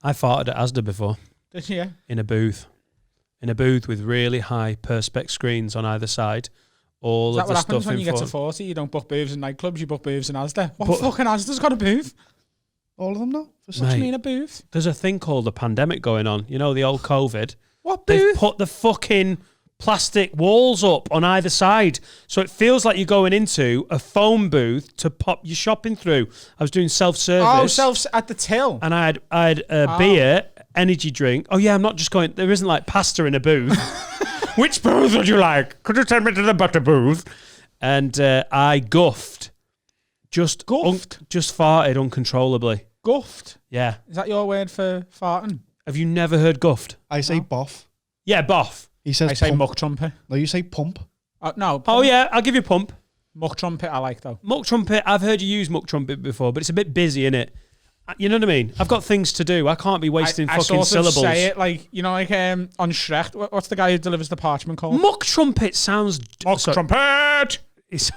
I farted at Asda before. Did you? Yeah. In a booth with really high perspex screens on either side. All of the stuff in Is that what happens when you get to 40? You don't book booths in nightclubs, you book booths in Asda. What fucking Asda's got a booth? All of them, though? What do you mean a booth? There's a thing called a pandemic going on. You know, the old COVID. What booth? They've put the fucking plastic walls up on either side. So it feels like you're going into a phone booth to pop your shopping through. I was doing self-service. Oh, at the till. And I had a beer, energy drink. Oh, yeah, I'm not just going... There isn't like pasta in a booth. Which booth would you like? Could you take me to the butter booth? And I guffed. Just farted uncontrollably. Guffed? Yeah. Is that your word for farting? Have you never heard guffed? I say boff. Yeah, boff. He says I say pump. muck trumpet. No, you say pump. No. Pump. Oh, yeah, I'll give you pump. Muck trumpet I like, though. Muck trumpet, I've heard you use muck trumpet before, but it's a bit busy, innit? You know what I mean? I've got things to do. I can't be wasting fucking syllables. I say it like, you know, like on Shrek. What's the guy who delivers the parchment called? Muck trumpet sounds... Muck trumpet! He's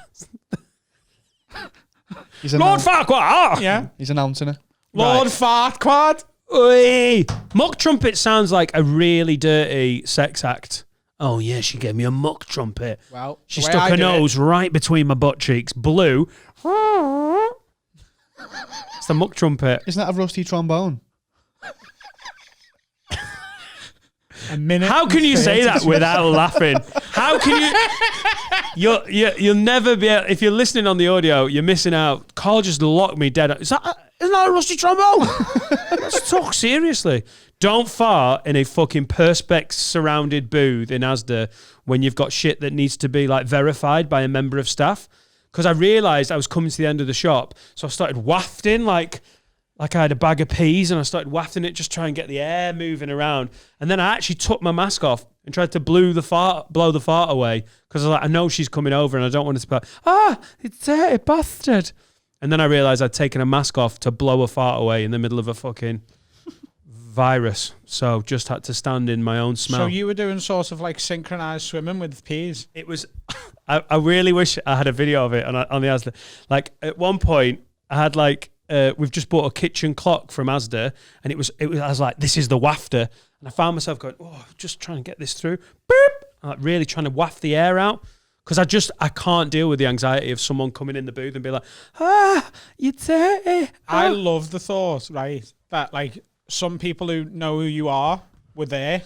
Lord Farquaad! Yeah. He's announcing it. Lord Farquaad! Oi. Muck trumpet sounds like a really dirty sex act. Oh, yeah, she gave me a muck trumpet. Well, she stuck her nose right between my butt cheeks. Blew. It's the muck trumpet. Isn't that a rusty trombone? A minute. How can you say that without laughing? How can you? You'll never be able, if you're listening on the audio, you're missing out. Carl just locked me dead. Isn't that a rusty trombone? Let's talk seriously. Don't fart in a fucking perspex surrounded booth in Asda when you've got shit that needs to be like verified by a member of staff. Because I realised I was coming to the end of the shop, so I started wafting like I had a bag of peas, and I started wafting it, just trying to get the air moving around. And then I actually took my mask off and tried to blow the fart away, because I was like, I know she's coming over, and I don't want it to be it's dirty bastard. And then I realised I'd taken a mask off to blow a fart away in the middle of a fucking virus. So just had to stand in my own smell. So you were doing sort of like synchronised swimming with peas? It was... I really wish I had a video of it on the Asda. Like, at one point, I had like... we've just bought a kitchen clock from Asda, and it was. I was like, this is the wafter, and I found myself going, just trying to get this through. Boop! I'm like really trying to waft the air out, because I can't deal with the anxiety of someone coming in the booth and be like, you're dirty. I love the thought, right, that like some people who know who you are were there,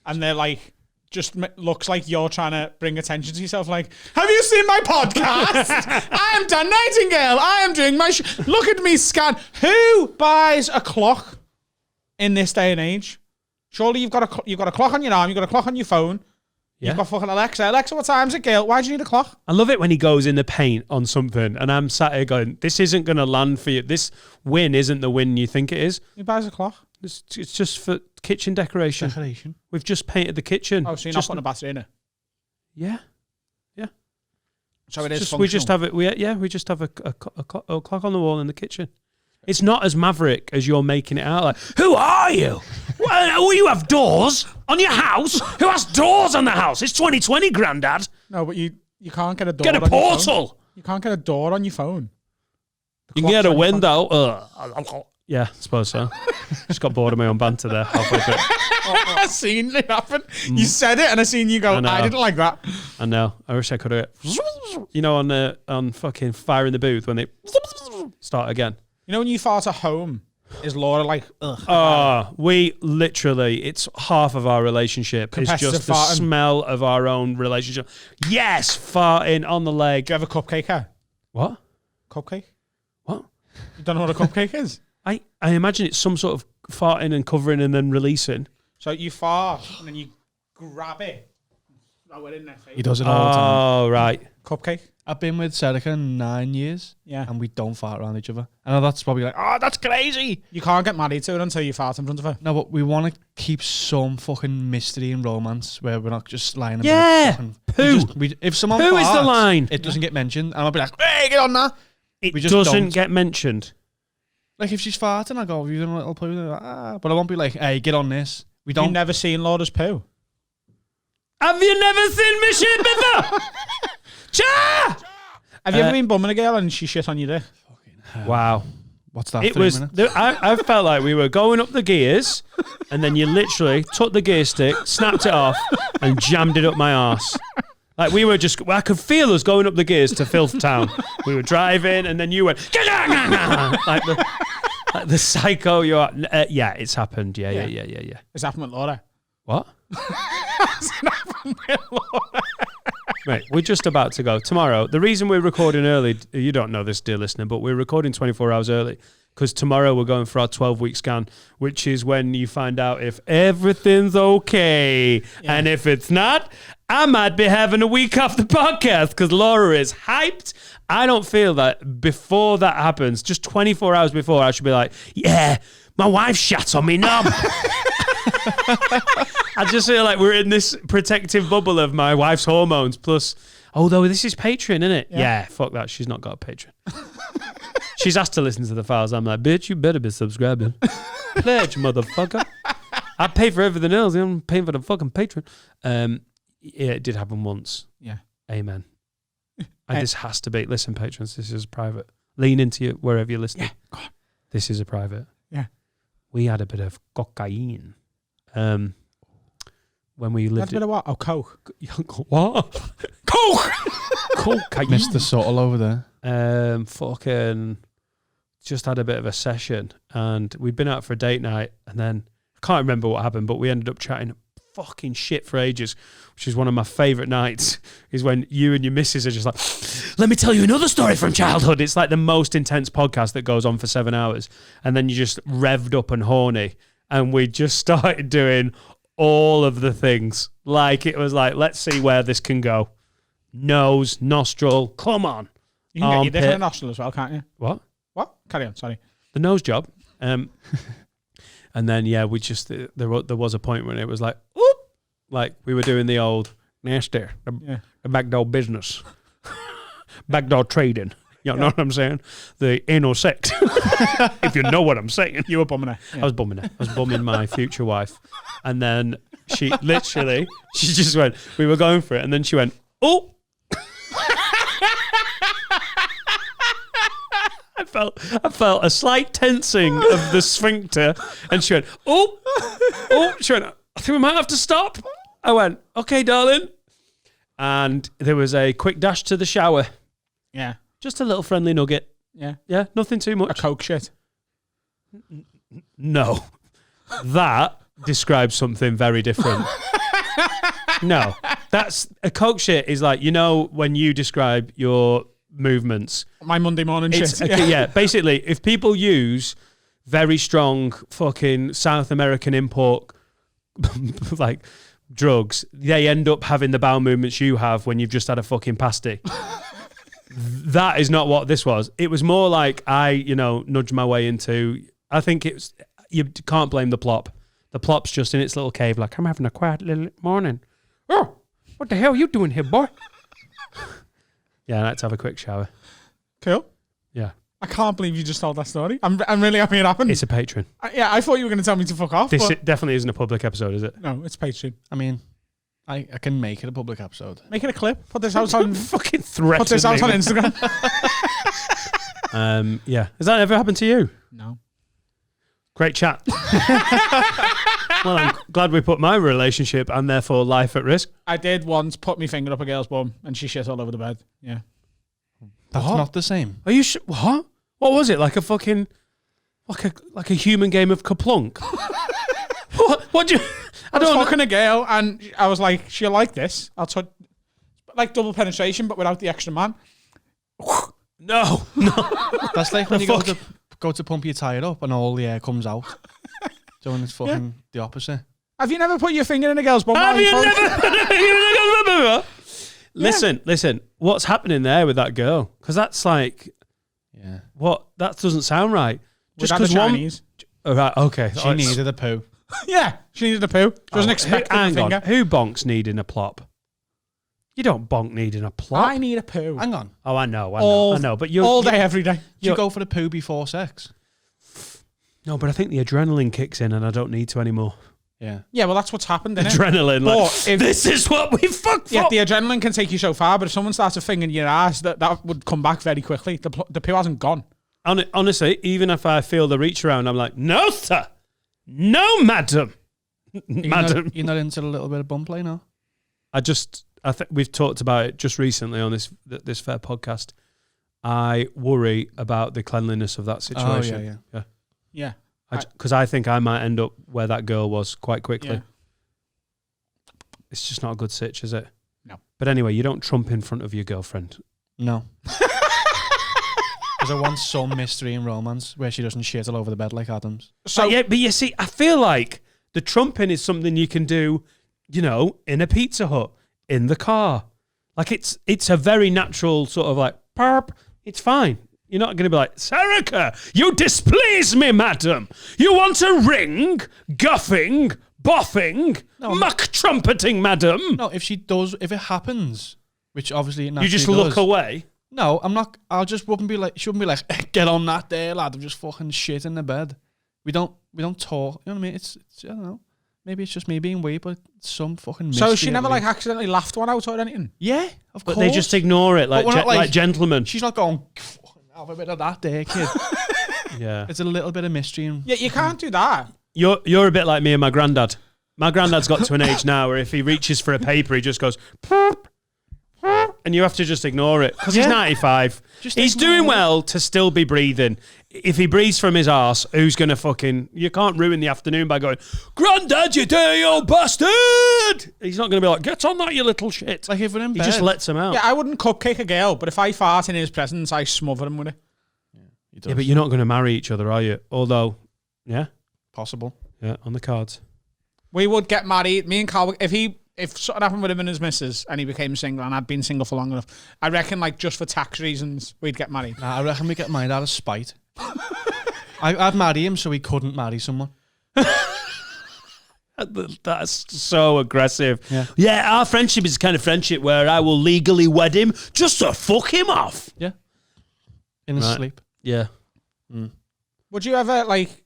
and they're like, just looks like you're trying to bring attention to yourself. Like, have you seen my podcast? I am Dan Nightingale. I am doing my look at me scan. Who buys a clock in this day and age? Surely you've got a clock on your arm. You've got a clock on your phone. Yeah. You've got fucking Alexa. Alexa, what time's it, Gail? Why do you need a clock? I love it when he goes in the paint on something, and I'm sat here going, this isn't going to land for you. This win isn't the win you think it is. Who buys a clock? It's just for kitchen decoration. We've just painted the kitchen. Oh, so you're not putting a battery in it? Yeah. So it is just, functional. we just have it. We just have a clock on the wall in the kitchen. It's not as maverick as you're making it out. Like, who are you? Well, you have doors on your house? Who has doors on the house? It's 2020, Grandad. No, but you can't get a door. Get a on your phone. portal. You can't get a door on your phone. You can get a window. Yeah, I suppose so. Just got bored of my own banter there. Halfway through. I seen it happen. You said it, and I seen you go. I didn't like that. I know. I wish I could have. You know, on fucking Fire in the Booth when they start again. You know when you fart at home, is Laura like, ugh? We literally, it's half of our relationship. It's just the farting. smell of our own relationship. Yes, farting on the leg. Do you have a cupcake here? What? Cupcake? What? You don't know what a cupcake is? I imagine it's some sort of farting and covering and then releasing. So you fart and then you grab it. Throw it in their face. He does it all the time. Oh, right. Cupcake? I've been with Serica 9 years. Yeah. And we don't fart around each other. I know that's probably like, that's crazy. You can't get married to her until you fart in front of her. No, but we want to keep some fucking mystery and romance where we're not just lying about fucking... Poo. If someone Who farts, is the line? it doesn't get mentioned. And I'll be like, hey, get on that. It We just doesn't don't. get mentioned. Like if she's farting, I go, you doing a little poo? But I won't be like, hey, get on this. We don't. You've never seen Laura's poo? Have you never seen me shit before? Cha! Have you ever been bumming a girl and she shit on your dick? Wow. What's that? It 3 was. minutes? I felt like we were going up the gears, and then you literally took the gear stick, snapped it off, and jammed it up my arse. Like we were just. I could feel us going up the gears to Filth Town. We were driving, and then you went like the psycho you are. Yeah, it's happened. Yeah. It's happened with Laura. What? Mate, we're just about to go. Tomorrow, the reason we're recording early, you don't know this, dear listener, but we're recording 24 hours early because tomorrow we're going for our 12-week scan, which is when you find out if everything's okay. Yeah. And if it's not, I might be having a week off the podcast because Laura is hyped. I don't feel that before that happens, just 24 hours before, I should be like, yeah, my wife shat on me knob. I just feel like we're in this protective bubble of my wife's hormones. Plus, although this is Patreon, isn't it? Yeah, fuck that. She's not got a Patreon. She's asked to listen to the files. I'm like, bitch, you better be subscribing. Pledge, motherfucker. I pay for everything else. I'm paying for the fucking Patreon. Yeah, it did happen once. Yeah. Amen. And this has to be. Listen, patrons, this is private. Lean into it wherever you're listening. Yeah, go on. This is a private. Yeah. We had a bit of cocaine. When we lived That's a bit of what? Oh, coke. What? Coke! Cocaine. Mr. Subtle over there. Fucking just had a bit of a session and we'd been out for a date night and then I can't remember what happened, but we ended up chatting fucking shit for ages, which is one of my favourite nights, is when you and your missus are just like, let me tell you another story from childhood. It's like the most intense podcast that goes on for 7 hours and then you're just revved up and horny and we just started doing all of the things. Like it was like, let's see where this can go. Nose, nostril, come on. You can get your different nostril as well, can't you? What? What? Carry on, sorry. The nose job. And then, yeah, we just, there was a point when it was like, oop, like we were doing the old nasty, the backdoor business, backdoor trading. You know what I'm saying? The anal sex. If you know what I'm saying. You were bumming her. Yeah. I was bumming her. I was bumming my future wife. And then she literally, she just went, we were going for it. And then she went, oh. I felt a slight tensing of the sphincter. And she went, oh. She went, I think we might have to stop. I went, okay, darling. And there was a quick dash to the shower. Yeah. Just a little friendly nugget. Yeah. Yeah, nothing too much. A coke shit. No. That describes something very different. No. That's a coke shit is like, you know, when you describe your movements. My Monday morning shit. Yeah, basically, if people use very strong fucking South American import like drugs, they end up having the bowel movements you have when you've just had a fucking pasty. That is not what this was. It was more like I, nudged my way into, I think it's, you can't blame the plop. The plop's just in its little cave like, I'm having a quiet little morning. Oh, what the hell are you doing here, boy? Yeah, I like to have a quick shower. Cool. Yeah. I can't believe you just told that story. I'm really happy it happened. It's a Patreon. I thought you were going to tell me to fuck off. This definitely isn't a public episode, is it? No, it's Patreon. I mean, I can make it a public episode. Make it a clip. Put this out on fucking threat. Put this out on Instagram. Yeah. Has that ever happened to you? No. Great chat. Well, I'm glad we put my relationship and therefore life at risk. I did once put my finger up a girl's bum and she shit all over the bed. Yeah. That's not the same. Are you sure? What? What was it? Like a fucking, like a human game of Kaplunk? What do you? I was fucking a girl and I was like, she'll like this. I'll touch, like double penetration, but without the extra man. No. That's like when you go to pump your tire up and all the air comes out. So when it's fucking the opposite. Have you never put your finger in a girl's bum? Have you never? Listen. What's happening there with that girl? Because that's like, what? That doesn't sound right. Just because Chinese. All right. Okay. She needed a poo. Yeah, she needed a poo. She wasn't expecting a finger. Who bonks needing a plop? You don't bonk needing a plop. I need a poo. Hang on. Oh, I know. But you're all day, every day. Do you go for the poo before sex? No, but I think the adrenaline kicks in and I don't need to anymore. Yeah. Yeah, well, that's what's happened, isn't it? Adrenaline. Like, this is what we fucked for. Yeah, the adrenaline can take you so far, but if someone starts a finger in your ass, that would come back very quickly. The poo hasn't gone. Honestly, even if I feel the reach around, I'm like, no, sir. No, madam. Madam. You're not into a little bit of bum play now? I think we've talked about it just recently on this Fair podcast. I worry about the cleanliness of that situation. Yeah. Because I think I might end up where that girl was quite quickly. Yeah. It's just not a good sitch, is it? No. But anyway, you don't trump in front of your girlfriend. No. Because I want some mystery and romance where she doesn't shit all over the bed like Adams. So but you see, I feel like the trumping is something you can do, in a Pizza Hut, in the car. Like it's a very natural sort of like, perp. It's fine. You're not going to be like, Serica, you displease me, madam. You want a ring, guffing, boffing, muck trumpeting, madam. No, if it happens, which obviously it naturally you just does, look away. No, I'm not. She wouldn't be like, get on that there, lad. I'm just fucking shit in the bed. We don't talk. You know what I mean? It's I don't know. Maybe it's just me being weird, but it's some fucking mystery. So she never like accidentally laughed one out or anything? Yeah, of course. But they just ignore it like, like gentlemen. She's not going, fucking have a bit of that there, kid. Yeah. It's a little bit of mystery. Yeah, you can't do that. You're a bit like me and my granddad. My granddad's got to an age now where if he reaches for a paper, he just goes, and you have to just ignore it because he's 95. He's doing well to still be breathing. If he breathes from his arse, who's going to you can't ruin the afternoon by going, Granddad, you dirty old bastard. He's not going to be like, get on that, you little shit. Like if we're in bed. He just lets him out. Yeah, I wouldn't cupcake a girl, but if I fart in his presence, I smother him with it. Yeah, but you're not going to marry each other, are you? Although, yeah. Possible. Yeah, on the cards. We would get married. Me and Carl, if something happened with him and his missus and he became single and I'd been single for long enough, I reckon like just for tax reasons, we'd get married. Nah, I reckon we'd get married out of spite. I'd marry him so he couldn't marry someone. That's so aggressive. Yeah, our friendship is the kind of friendship where I will legally wed him just to fuck him off. Yeah. In his sleep. Yeah. Would you ever like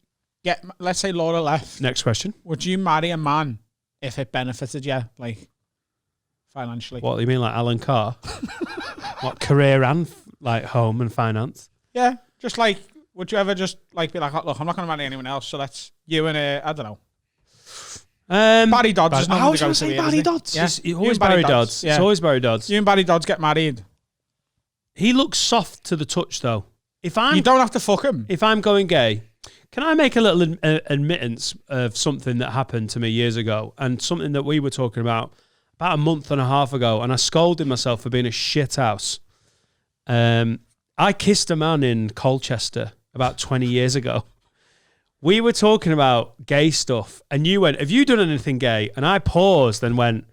let's say Laura left. Next question. Would you marry a man if it benefited you, like financially? What do you mean, like Alan Carr? What, career and like home and finance? Yeah, just like, would you ever just like be like, look, I'm not going to marry anyone else, so let's you and I don't know. Barry Dodds is not going to go to Barry Dodds. Yeah, it's always Barry Dodds. Yeah. It's always Barry Dodds. You and Barry Dodds get married. He looks soft to the touch, though. You don't have to fuck him. If I'm going gay, can I make a little admittance of something that happened to me years ago and something that we were talking about a month and a half ago, and I scolded myself for being a shit house. I kissed a man in Colchester about 20 years ago. We were talking about gay stuff, and you went, have you done anything gay? And I paused and went,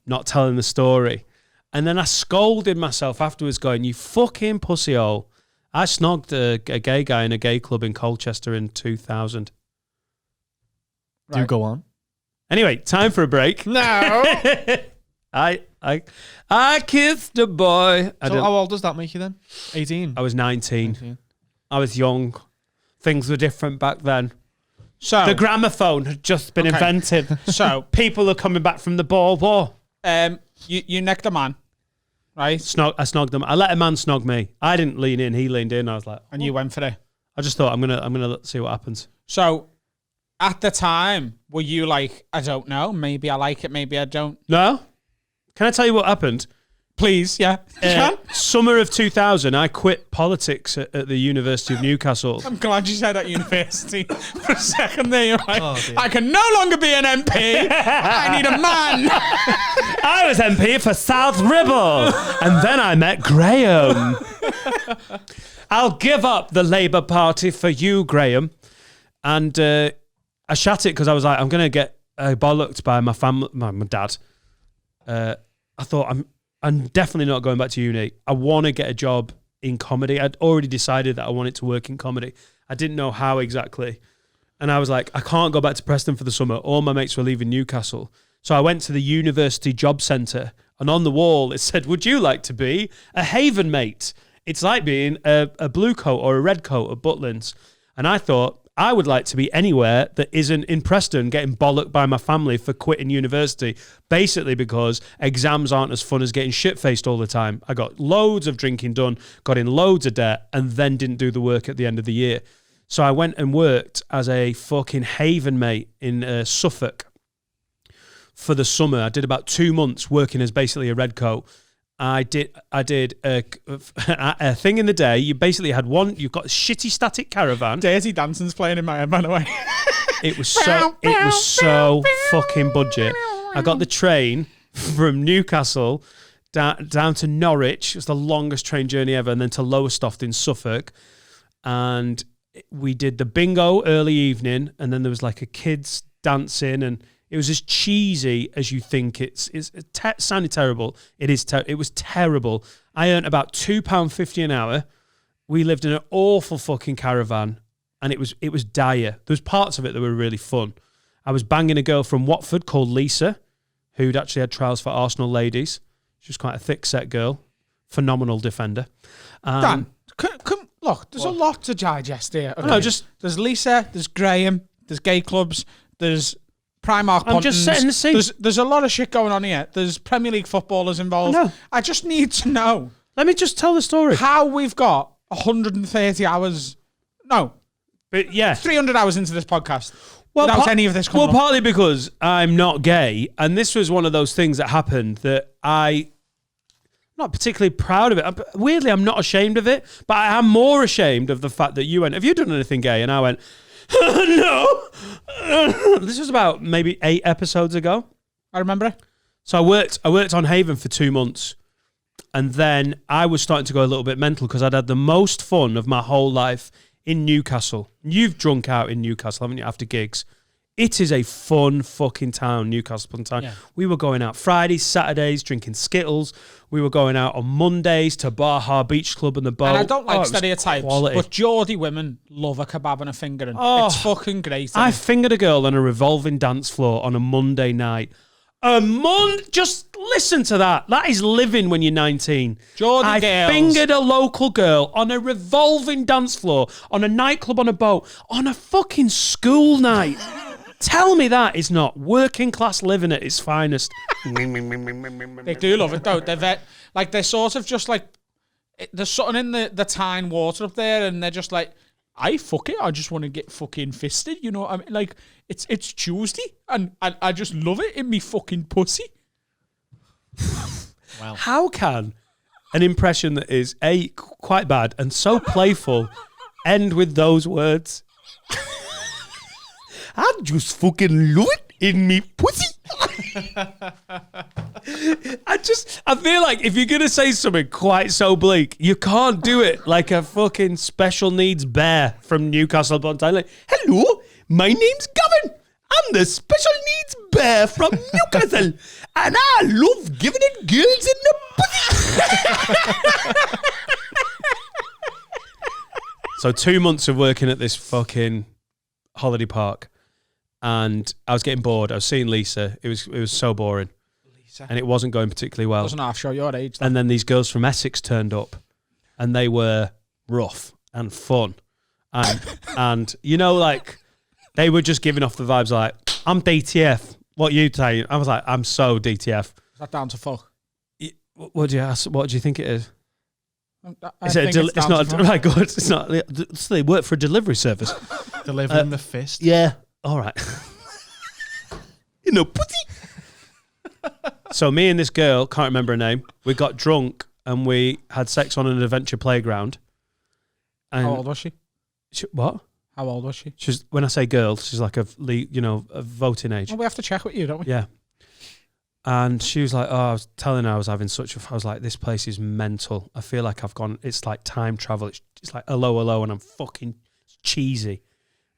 not telling the story. And then I scolded myself afterwards going, you fucking pussyhole. I snogged a gay guy in a gay club in Colchester in 2000. Do go on. Anyway, time for a break. No. I kissed a boy. So how old does that make you then? 18? I was 19. I was young. Things were different back then. So the gramophone had just been invented. So people are coming back from the Boer War. You necked a man, right? I snogged him. I let a man snog me. I didn't lean in. He leaned in. I was like, and you went for it. I just thought I'm gonna see what happens. So, at the time, were you like, I don't know, maybe I like it, maybe I don't? No. Can I tell you what happened? Please, yeah. Summer of 2000, I quit politics at the University of Newcastle. I'm glad you said at university for a second there. You're like, I can no longer be an MP. I need a man. I was MP for South Ribble, and then I met Graham. I'll give up the Labour Party for you, Graham. And I shat it because I was like, I'm going to get bollocked by my family, my dad. I thought, I'm definitely not going back to uni. I want to get a job in comedy. I'd already decided that I wanted to work in comedy. I didn't know how exactly. And I was like, I can't go back to Preston for the summer. All my mates were leaving Newcastle. So I went to the University Job Centre, and on the wall it said, would you like to be a Haven mate? It's like being a blue coat or a red coat at Butlins. And I thought, I would like to be anywhere that isn't in Preston getting bollocked by my family for quitting university, basically because exams aren't as fun as getting shit-faced all the time. I got loads of drinking done, got in loads of debt, and then didn't do the work at the end of the year. So I went and worked as a fucking haven mate in Suffolk for the summer. I did about 2 months working as basically a redcoat. I did a thing in the day. You basically had you've got a shitty static caravan. Dirty Dancing's playing in my head, by the way. It was so fucking budget. I got the train from Newcastle down to Norwich. It was the longest train journey ever, and then to Lowestoft in Suffolk. And we did the bingo early evening, and then there was like a kids dancing, and it was as cheesy as you think. It sounded terrible. It was terrible. I earned about £2.50 an hour. We lived in an awful fucking caravan, and it was dire. There was parts of it that were really fun. I was banging a girl from Watford called Lisa, who'd actually had trials for Arsenal ladies. She was quite a thick-set girl, phenomenal defender. Dan, look, there's a lot to digest here. Okay? No, there's Lisa, there's Graham, there's gay clubs, there's Primark. I'm just setting the scene. There's a lot of shit going on here. There's Premier League footballers involved. I just need to know. Let me just tell the story. How we've got 130 hours. No. But yeah. 300 hours into this podcast. Without any of this coming up. Partly because I'm not gay, and this was one of those things that happened that I'm not particularly proud of it. Weirdly, I'm not ashamed of it, but I am more ashamed of the fact that you went, have you done anything gay? And I went, no. This was about maybe 8 episodes ago. I remember it. So I worked on Haven for 2 months, and then I was starting to go a little bit mental because I'd had the most fun of my whole life in Newcastle. You've drunk out in Newcastle, haven't you, after gigs? It is a fun fucking town, Newcastle upon Tyne. Yeah. We were going out Fridays, Saturdays, drinking Skittles. We were going out on Mondays to Baja Beach Club and the boat. And I don't like stereotypes, but Geordie women love a kebab and a fingering. It's fucking great. I fingered a girl on a revolving dance floor on a Monday night. Just listen to that. That is living when you're 19. Geordie girls. I fingered a local girl on a revolving dance floor, on a nightclub on a boat, on a fucking school night. Tell me that is not working class living at its finest. They do love it though. They're sort of just like, there's something in the Tyne water up there, and they're just like, I just want to get fucking fisted. You know what I mean? Like, it's Tuesday, and I just love it in me fucking pussy. Wow. How can an impression that is quite bad and so playful end with those words? I just fucking love it in me pussy. I feel like if you're going to say something quite so bleak, you can't do it like a fucking special needs bear from Newcastle upon Tyne. Like, hello, my name's Gavin. I'm the special needs bear from Newcastle, and I love giving it girls in the pussy. So 2 months of working at this fucking holiday park. And I was getting bored. I was seeing Lisa. It was so boring. Lisa. And it wasn't going particularly well. Wasn't half sure your age. Though. And then these girls from Essex turned up, and they were rough and fun. And you know, like, they were just giving off the vibes like, I'm DTF. What you saying? I was like, I'm so DTF. Is that down to fuck? What do you ask? What do you think it is? It's not right. Good. It's not. So they work for a delivery service. Delivering the fist. Yeah. All right. You know, pussy. So me and this girl, can't remember her name, we got drunk and we had sex on an adventure playground. And how old was she? What? How old was she? She's, when I say girl, she's like a voting age. Well, we have to check with you, don't we? Yeah. And she was like, I was telling her I was like, this place is mental. I feel like it's like time travel. It's like hello, and I'm fucking cheesy.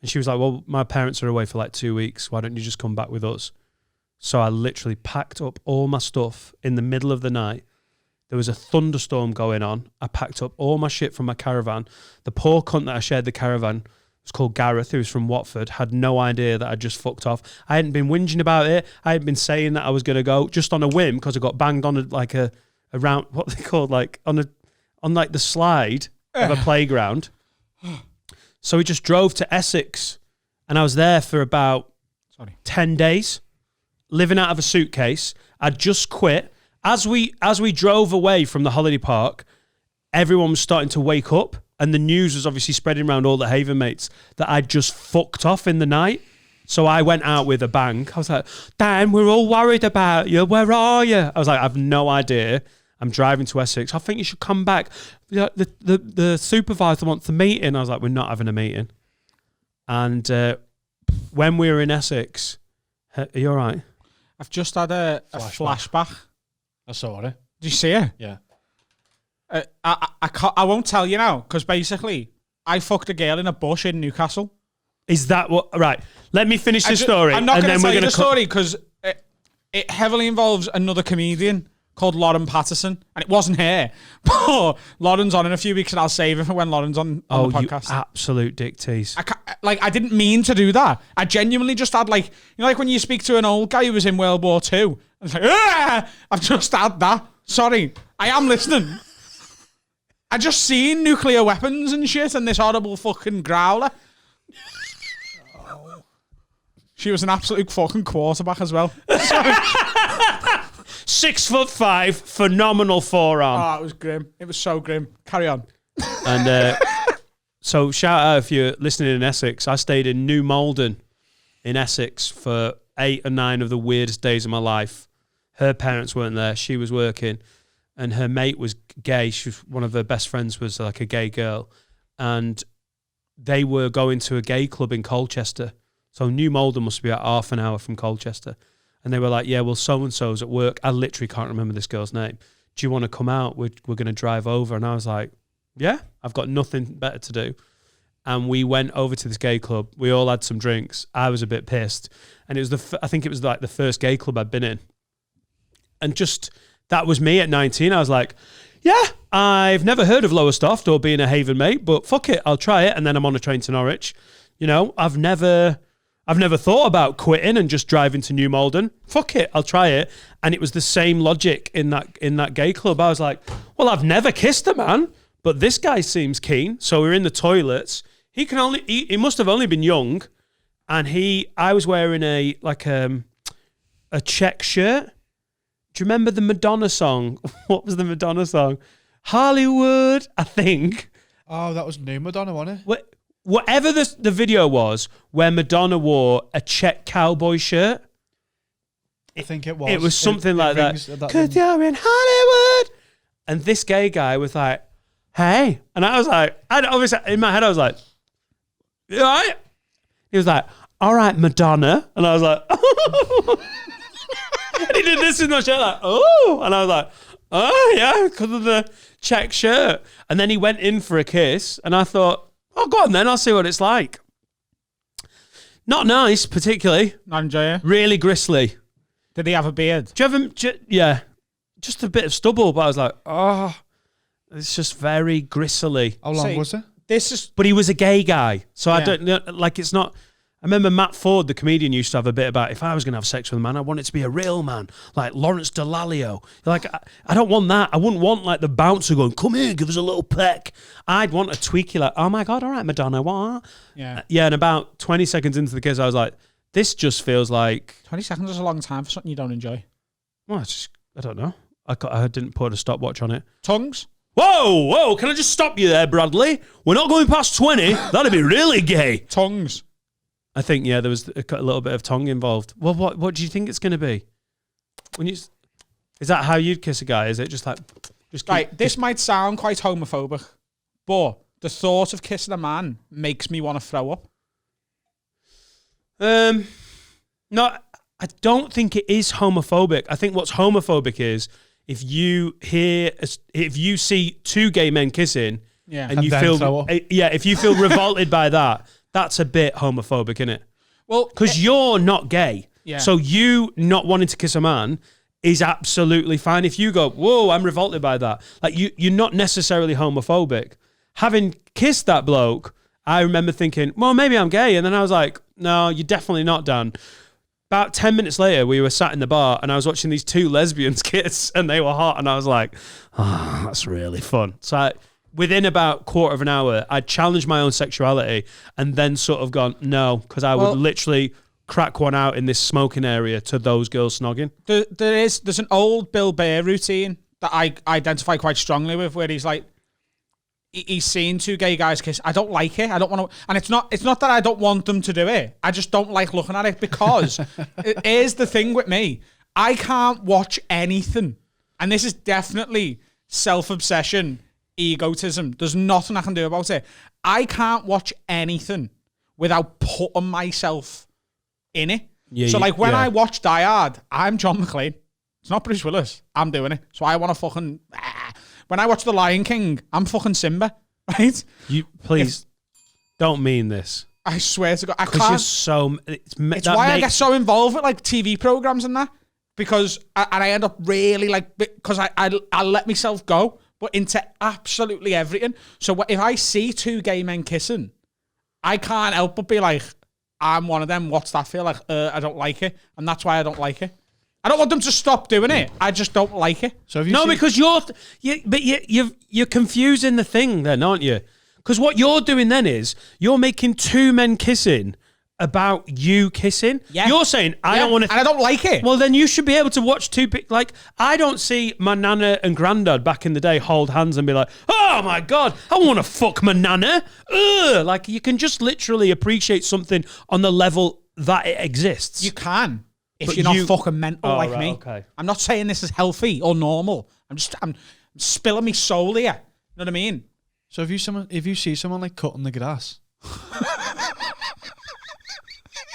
And she was like, well, my parents are away for like 2 weeks. Why don't you just come back with us? So I literally packed up all my stuff in the middle of the night. There was a thunderstorm going on. I packed up all my shit from my caravan. The poor cunt that I shared the caravan was called Gareth, who was from Watford, had no idea that I'd just fucked off. I hadn't been whinging about it. I hadn't been saying that I was going to go just on a whim because I got banged on a round, what they called, like on the slide of a playground. So we just drove to Essex, and I was there for about 10 days, living out of a suitcase. I'd just quit. As we drove away from the holiday park, everyone was starting to wake up, and the news was obviously spreading around all the Haven mates that I'd just fucked off in the night. So I went out with a bang. I was like, Dan, we're all worried about you. Where are you? I was like, I've no idea. I'm driving to Essex. I think you should come back. The supervisor wants a meeting. I was like, we're not having a meeting. And when we were in Essex, are you all right? I've just had a flashback. I saw it. Did you see it? Yeah. I won't tell you now, because basically, I fucked a girl in a bush in Newcastle. Is that what? Right. Let me finish the story. I'm not going to tell you the story because it heavily involves another comedian called Lauren Patterson, and it wasn't her. But Lauren's on in a few weeks, and I'll save it for when Lauren's on the podcast. You absolute dick tease. I didn't mean to do that. I genuinely just had like when you speak to an old guy who was in World War II. It's like, I've just had that. Sorry, I am listening. I just seen nuclear weapons and shit, and this horrible fucking growler. She was an absolute fucking quarterback as well. 6'5", phenomenal forearm. Oh, it was grim. It was so grim. Carry on. And so shout out if you're listening in Essex. I stayed in New Malden in Essex for 8 or 9 of the weirdest days of my life. Her parents weren't there. She was working. And her mate was gay. One of her best friends was like a gay girl. And they were going to a gay club in Colchester. So New Malden must be about half an hour from Colchester. And they were like, yeah, well, so-and-so's at work. I literally can't remember this girl's name. Do you want to come out? We're going to drive over. And I was like, yeah, I've got nothing better to do. And we went over to this gay club. We all had some drinks. I was a bit pissed. And it was I think it was like the first gay club I'd been in. And just, that was me at 19. I was like, yeah, I've never heard of Lowestoft or being a Haven mate, but fuck it, I'll try it. And then I'm on a train to Norwich. You know, I've never thought about quitting and just driving to New Malden. Fuck it, I'll try it. And it was the same logic in that gay club. I was like, well, I've never kissed a man, but this guy seems keen. So we're in the toilets. He must have only been young, and I was wearing a check shirt. Do you remember the Madonna song? What was the Madonna song? Hollywood, I think. Oh, that was new Madonna, wasn't it? Whatever the video was, where Madonna wore a check cowboy shirt. I think it was. It was something like that. Because you're in Hollywood. And this gay guy was like, hey. And I was like, obviously in my head, I was like, you all right? He was like, all right, Madonna. And I was like, and he did this in my shirt, like, oh. And I was like, oh, yeah, because of the check shirt. And then he went in for a kiss, and I thought, oh, go on then, I'll see what it's like. Not nice, particularly. Not enjoy it. Really gristly. Did he have a beard? Do you have yeah, just a bit of stubble, but I was like, oh, it's just very gristly. How long was it? But he was a gay guy, so I don't know, like, it's not. I remember Matt Ford, the comedian, used to have a bit about, if I was going to have sex with a man, I want it to be a real man, like Lawrence Dallaglio. Like, I don't want that. I wouldn't want, like, the bouncer going, come here, give us a little peck. I'd want a tweaky, like, oh my God, all right, Madonna, what? Yeah. Yeah, and about 20 seconds into the kiss, I was like, this just feels like... 20 seconds is a long time for something you don't enjoy. Well, it's just, I don't know. I didn't put a stopwatch on it. Tongues? Whoa, can I just stop you there, Bradley? We're not going past 20. That'd be really gay. Tongues. I think, yeah, there was a little bit of tongue involved. Well, what do you think it's going to be? Is that how you'd kiss a guy? Is it just like... Right, this might sound quite homophobic, but the thought of kissing a man makes me want to throw up. No, I don't think it is homophobic. I think what's homophobic is if you see 2 gay men kissing, and you feel, if you feel revolted by that, that's a bit homophobic, isn't it? Well, because you're not gay, so you not wanting to kiss a man is absolutely fine. If you go, whoa, I'm revolted by that, like you're not necessarily homophobic. Having kissed that bloke, I remember thinking, well, maybe I'm gay, and then I was like, no, you're definitely not, Dan. About 10 minutes later, we were sat in the bar, and I was watching these 2 lesbians kiss, and they were hot, and I was like, oh, that's really fun. So within about quarter of an hour, I'd challenged my own sexuality and then sort of gone, no, because I would literally crack one out in this smoking area to those girls snogging. There's an old Bill Burr routine that I identify quite strongly with, where he's like, he's seen two gay guys kiss. I don't like it. I don't want to, and it's not that I don't want them to do it. I just don't like looking at it because here's the thing with me. I can't watch anything, and this is definitely self-obsession, egotism. There's nothing I can do about it. I can't watch anything without putting myself in it. Yeah, so like when yeah. I watch Die Hard, I'm John McClane. It's not Bruce Willis. I'm doing it. So I want to fucking... When I watch The Lion King, I'm fucking Simba, right? You please don't mean this. I swear to God, I Because you're can't... so... It's why I get so involved with like TV programs and that, because I end up really like... Because I let myself go, but into absolutely everything. So if I see two gay men kissing, I can't help but be like, I'm one of them. What's that feel like? I don't like it. And that's why I don't like it. I don't want them to stop doing it. I just don't like it. So if you No, because you're confusing the thing then, aren't you? Because what you're doing then is you're making two men kissing about you kissing. Yeah. You're saying, I don't want to... And I don't like it. Well, then you should be able to watch like, I don't see my nana and granddad back in the day hold hands and be like, oh my God, I want to fuck my nana. Ugh. Like, you can just literally appreciate something on the level that it exists. You can, if But you're not you- fucking mental like right, me. okay. I'm not saying this is healthy or normal. I'm spilling me soul here. You know what I mean? So if you see someone like cutting the grass,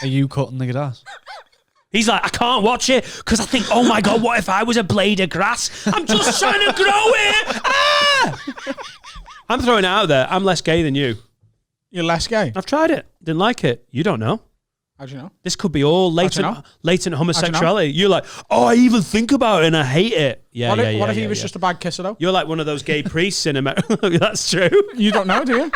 are you cutting the grass? He's like, I can't watch it because I think, oh my God, what if I was a blade of grass? I'm just trying to grow it. Ah! I'm throwing it out there. I'm less gay than you. You're less gay. I've tried it. Didn't like it. You don't know. How do you know? This could be all do you know? latent homosexuality. You're like, oh, I even think about it and I hate it. Yeah, What yeah, if he was just a bad kisser though? You're like one of those gay priests in America. That's true. You don't know, do you?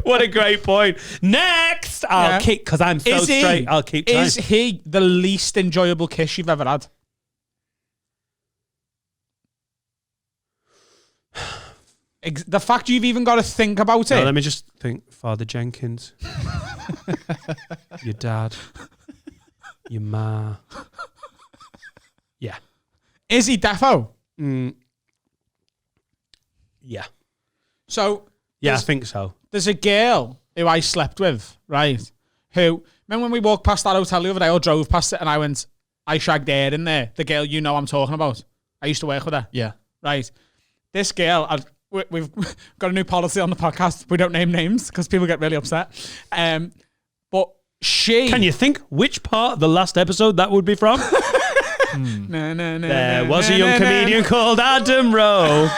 What a great point. Next, I'll keep, because I'm so straight, I'll keep trying. Is he the least enjoyable kiss you've ever had? The fact you've even got to think about it. No, let me just think. Father Jenkins. Your dad. Your ma. Yeah. Is he defo? Yeah. So Yeah, I think so. there's a girl who I slept with, right? Who, remember when we walked past that hotel the other day, or drove past it, and I went, I shagged her in there. The girl you know I'm talking about. I used to work with her. Yeah. Right. This girl, we've got a new policy on the podcast. We don't name names because people get really upset. But she... Can you think which part of the last episode that would be from? There was a young comedian called Adam Rowe.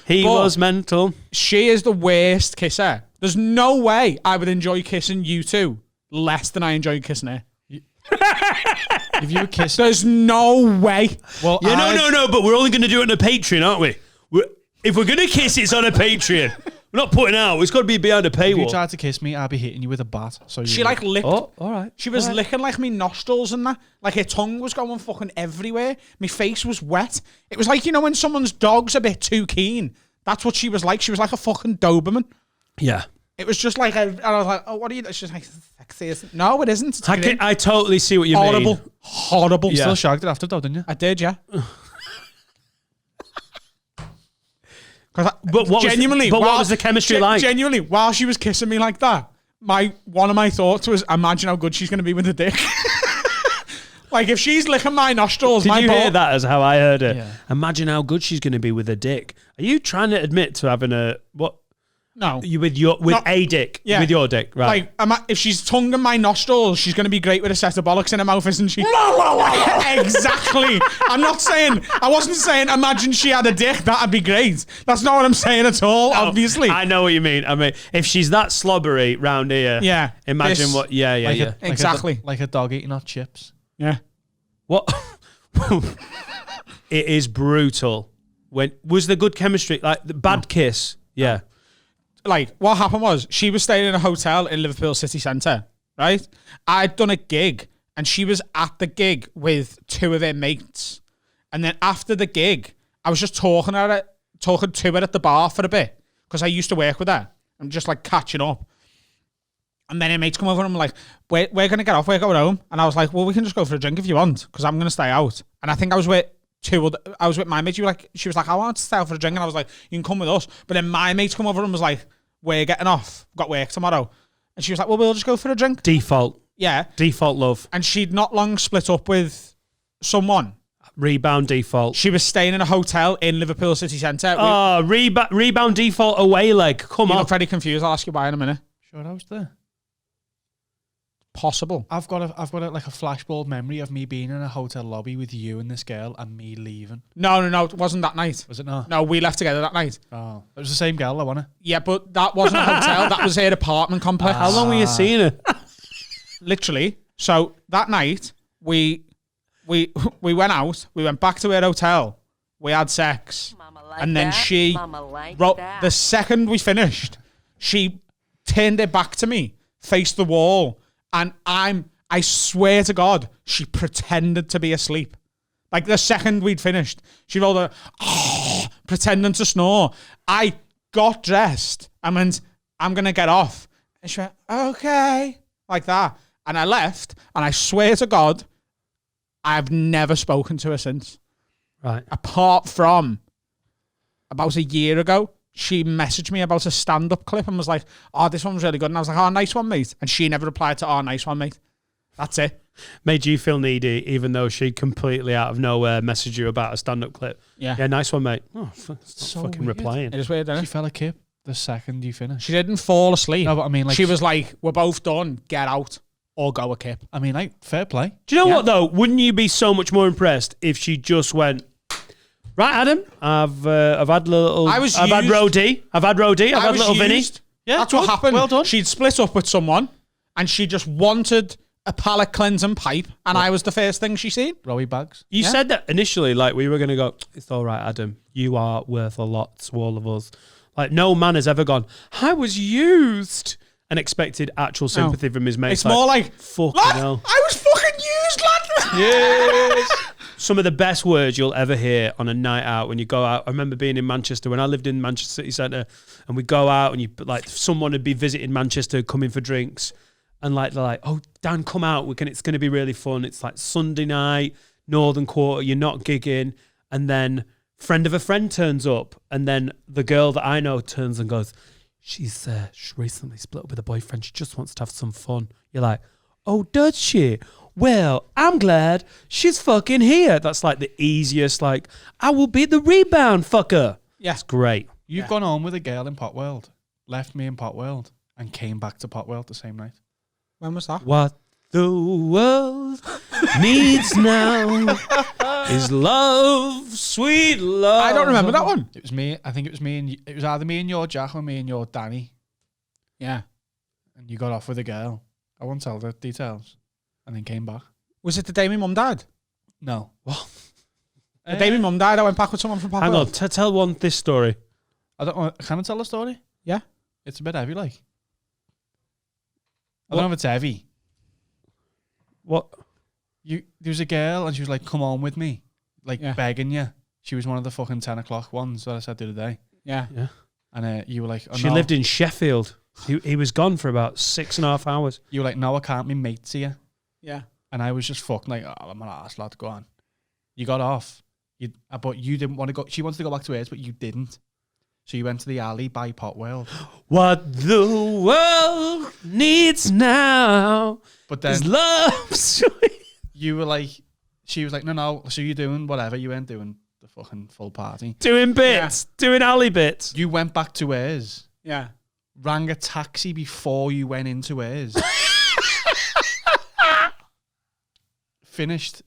He was mental. She is the worst kisser. There's no way I would enjoy kissing you two less than I enjoy kissing her. If you were kissed, There's no way. well, Yeah, no, but we're only going to do it on a Patreon, aren't we? If we're going to kiss, it's on a Patreon. We're not putting out. It's got to be behind a If you paywall. tried to kiss me, I'd be hitting you with a bat. So She like licked. Oh, all right. She was licking like me nostrils and that. Like her tongue was going fucking everywhere. My face was wet. It was like, you know, when someone's dog's a bit too keen. That's what she was like. She was like a fucking Doberman. Yeah. It was just like, and I was like, oh, what are you? She's like, sexy, isn't it? No, it isn't. It's great. I totally see what you Horrible. mean. Horrible. You Yeah. still shagged it after though, didn't you? I did, yeah. Because But what genuinely, what was the chemistry like? Genuinely, while she was kissing me like that, one of my thoughts was, imagine how good she's going to be with a dick. Like if she's licking my nostrils, Did my you ball, hear that as how I heard it? Yeah. Imagine how good she's going to be with a dick. Are you trying to admit to having a what? No, You with a dick? Yeah. With your dick, right? Like, if she's tonguing my nostrils, she's going to be great with a set of bollocks in her mouth, isn't she? Exactly. I wasn't saying, imagine she had a dick, that'd be great. That's not what I'm saying at all, obviously. I know what you mean. I mean, if she's that slobbery round here, Yeah, Imagine this- what? Yeah, yeah, Like yeah. Exactly. like a dog eating hot chips. Yeah. What? It is brutal. When was the good chemistry? Like the bad kiss? Yeah. Like, what happened was, she was staying in a hotel in Liverpool city centre, right? I'd done a gig, and she was at the gig with two of her mates. And then after the gig, I was just talking to her at the bar for a bit, because I used to work with her. I'm just like catching up. And then her mates come over and I'm like, we're going to get off, we're going home. And I was like, well, we can just go for a drink if you want, because I'm going to stay out. And I think I was with my mates. She was like, I want to stay out for a drink. And I was like, you can come with us. But then my mates come over and was like, we're getting off. We've got work tomorrow. And she was like, well, we'll just go for a drink. Default love. And she'd not long split up with someone. Rebound default. She was staying in a hotel in Liverpool city centre. Rebound default away leg. Come You on. look very confused. I'll ask you why in a minute. Sure, I was there. Possible. I've got like a flashbulb memory of me being in a hotel lobby with you and this girl and me leaving. No. It wasn't that night. Was it not? No, we left together that night. Oh, it was the same girl, though, wasn't it? Yeah, but that wasn't a hotel. That was her apartment complex. How long were you seeing her? Literally. So that night, we went out. We went back to her hotel. We had sex. And then she, the second we finished, she turned her back to me, faced the wall, and I swear to God, she pretended to be asleep. Like the second we'd finished, she rolled her, pretending to snore. I got dressed and went, I'm going to get off. And she went, okay, like that. And I left, and I swear to God, I've never spoken to her since. Right. Apart from about a year ago, she messaged me about a stand-up clip and was like, oh, this one was really good. And I was like, oh, nice one, mate. And she never replied to, oh, nice one, mate. That's it. Made you feel needy, even though she completely out of nowhere messaged you about a stand-up clip. Yeah. Yeah, nice one, mate. Oh, it's not So fucking weird. replying. It is weird, isn't She it? fell a kip the second you finished. She didn't fall asleep. No, but I mean, like, she was like, we're both done. Get out or go a kip. I mean, like, fair play. Do you know what, though? Wouldn't you be so much more impressed if she just went, right, Adam, I've had little... I've had Roddy. I've had little Vinny. Yeah, that's what happened. Well done. She'd split up with someone and she just wanted a palate cleansing pipe, and I was the first thing she seen. Rowie bags. You said that initially, like, we were going to go, it's all right, Adam. You are worth a lot to all of us. Like, no man has ever gone, I was used, and expected actual sympathy from his mates. It's more like, fucking lad, hell. I was fucking used, lad. Yes. Some of the best words you'll ever hear on a night out when you go out. I remember being in Manchester when I lived in Manchester City Centre, and we'd go out and someone would be visiting Manchester, coming for drinks, and like they're like, oh, Dan, come out. It's going to be really fun. It's like Sunday night, Northern Quarter. You're not gigging, and then friend of a friend turns up, and then the girl that I know turns and goes, she's recently split up with a boyfriend. She just wants to have some fun. You're like, oh, does she? Well, I'm glad she's fucking here. That's like the easiest, like, I will be the rebound fucker. Yeah. It's great. You've gone on with a girl in Potworld, left me in Potworld, and came back to Potworld the same night. When was that? What the world needs now is love, sweet love. I don't remember that one. It was me. I think it was me and it was either me and your Jack or me and your Danny. Yeah. And you got off with a girl. I won't tell the details. And then came back. Was it the day my mum died? No. What? The day my mum died, I went back with someone from Papa. Hang on, tell this story. I don't know. Can I tell the story? Yeah. It's a bit heavy, like. I don't know if it's heavy. What? There was a girl and she was like, come on with me. Like, Yeah. begging you. She was one of the fucking 10 o'clock ones that I said the other day. Yeah. And you were like, oh, She no. lived in Sheffield. He was gone for about 6.5 hours. You were like, no, I can't be mate to you. Yeah. And I was just fucking like, oh, I'm an arse, lad, go on. You got off. But you didn't want to go. She wanted to go back to hers, but you didn't. So you went to the alley by Potworld. What the world needs now But then is love, sweet. you were like, she was like, no. So you're doing whatever. You weren't doing the fucking full party. Doing bits, doing alley bits. You went back to hers. Yeah. Rang a taxi before you went into hers. Finished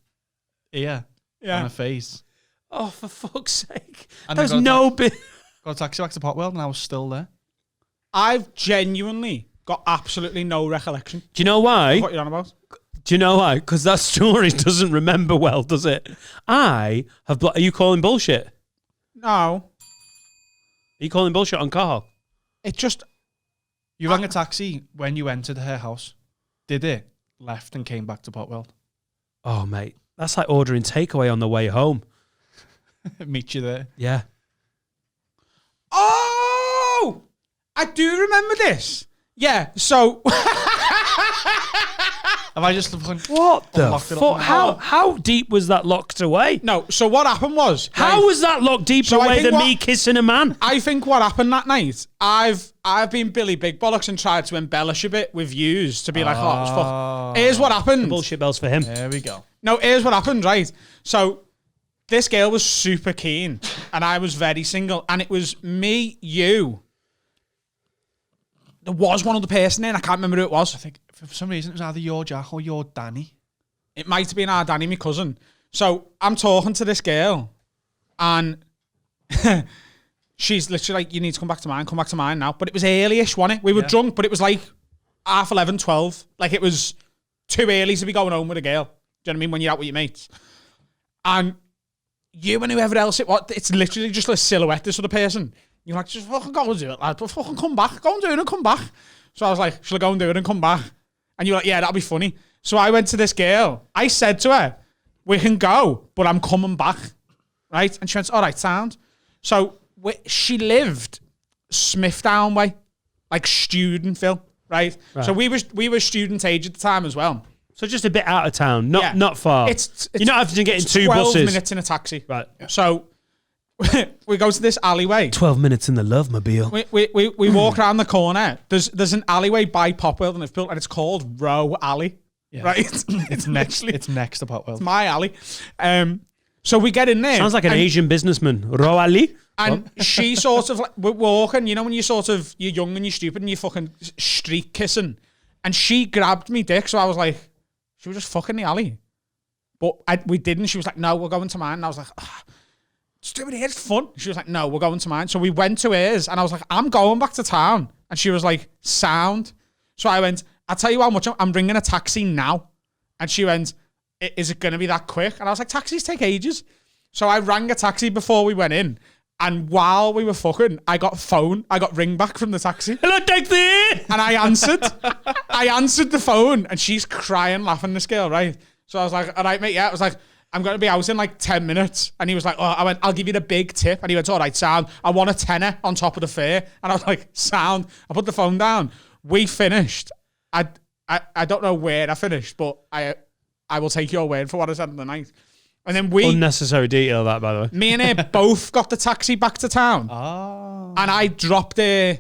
ear on her face. Oh, for fuck's sake. And There's then no bit. got a taxi back to Potworld and I was still there. I've genuinely got absolutely no recollection Do you know why? of what you're on about. Do you know why? Because that story doesn't remember well, does it? I have... Are you calling bullshit? Are No. you calling bullshit on Carl? It just... You rang a taxi when you entered her house. Did it? Left and came back to Potworld. Oh, mate. That's like ordering takeaway on the way home. Meet you there. Yeah. Oh! I do remember this. Yeah, so Have I just fucking What the locked it fuck? up? How deep was that locked away? no, so what happened was How was that locked deeper So I away think than what- me kissing a man? I think what happened that night, I've been Billy Big Bollocks and tried to embellish a bit with views to be like, oh, it's fuck. Here's what happened. Bullshit bells for him. There we go. No, here's what happened, right? So this girl was super keen and I was very single and it was me, you. There was one other person in, I can't remember who it was. I think for some reason it was either your Jack or your Danny. It might have been our Danny, my cousin. So I'm talking to this girl and she's literally like, you need to come back to mine now. But it was early-ish, wasn't it? We were drunk, but it was like 11:30, 12. Like it was too early to be going home with a girl. Do you know what I mean? When you're out with your mates. And you and whoever else it was, it's literally just a silhouette, this other person. You're like, just fucking go and do it, lad. But fucking come back. Go and do it and come back. So I was like, shall I go and do it and come back? And you're like, yeah, that'll be funny. So I went to this girl. I said to her, we can go, but I'm coming back. Right? And she went, all right, sound. So she lived Smithdown way, like Student-ville, right? So we were student age at the time as well. So just a bit out of town, not far. It's you're not having to get in two 12 buses. minutes in a taxi. Right. So we go to this alleyway. 12 minutes in the Love Mobile. We walk around the corner. There's an alleyway by Popwell and it's called Row Alley. Yeah. Right? It's next. It's next to Potwell. It's my alley. So we get in there. Sounds like an and- Asian businessman. Roali. And she sort of like, we're walking, you know, when you're young and you're stupid and you're fucking street kissing. And she grabbed me dick. So I was like, she was just fucking the alley. But we didn't. She was like, no, we're going to mine. And I was like, just do it here. It's fun. She was like, no, we're going to mine. So we went to hers and I was like, I'm going back to town. And she was like, sound. So I went, I'll tell you how much I'm bringing a taxi now. And she went, is it going to be that quick? And I was like, taxis take ages. So I rang a taxi before we went in. And while we were fucking, I got ring back from the taxi. Hello, taxi! And I answered. I answered the phone and she's crying, laughing, this girl, right? So I was like, all right, mate, yeah. I was like, I'm going to be out in like 10 minutes. And he was like, oh, I went, I'll give you the big tip. And he went, all right, sound. I want a tenner on top of the fare. And I was like, sound. I put the phone down. We finished. I don't know where I finished, but I will take your word for what I said in the night. And then Unnecessary detail, that, by the way. me and her both got the taxi back to town. Oh. And I dropped her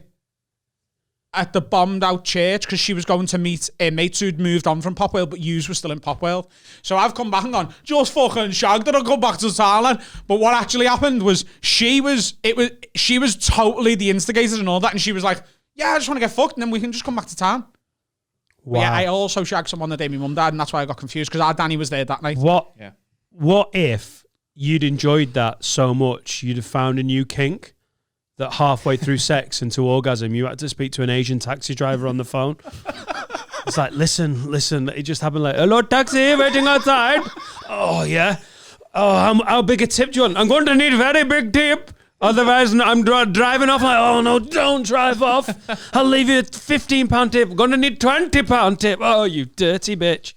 at the bombed out church because she was going to meet a mate who'd moved on from Popwell, but yous were still in Popwell. So I've come back and gone, just fucking shagged her and come back to town. But what actually happened was she was totally the instigator and all that. And she was like, yeah, I just want to get fucked and then we can just come back to town. But Wow. yeah, I also shagged someone the day my mum died, and that's why I got confused because our Danny was there that night. What if you'd enjoyed that so much you'd have found a new kink that halfway through sex into orgasm you had to speak to an Asian taxi driver on the phone? It's like, listen, it just happened like, hello, taxi, waiting outside. Oh, yeah. Oh, how big a tip do you want? I'm going to need a very big tip. Otherwise, I'm driving off. Like, oh, no, don't drive off. I'll leave you a £15 tip. I'm going to need £20 tip. Oh, you dirty bitch.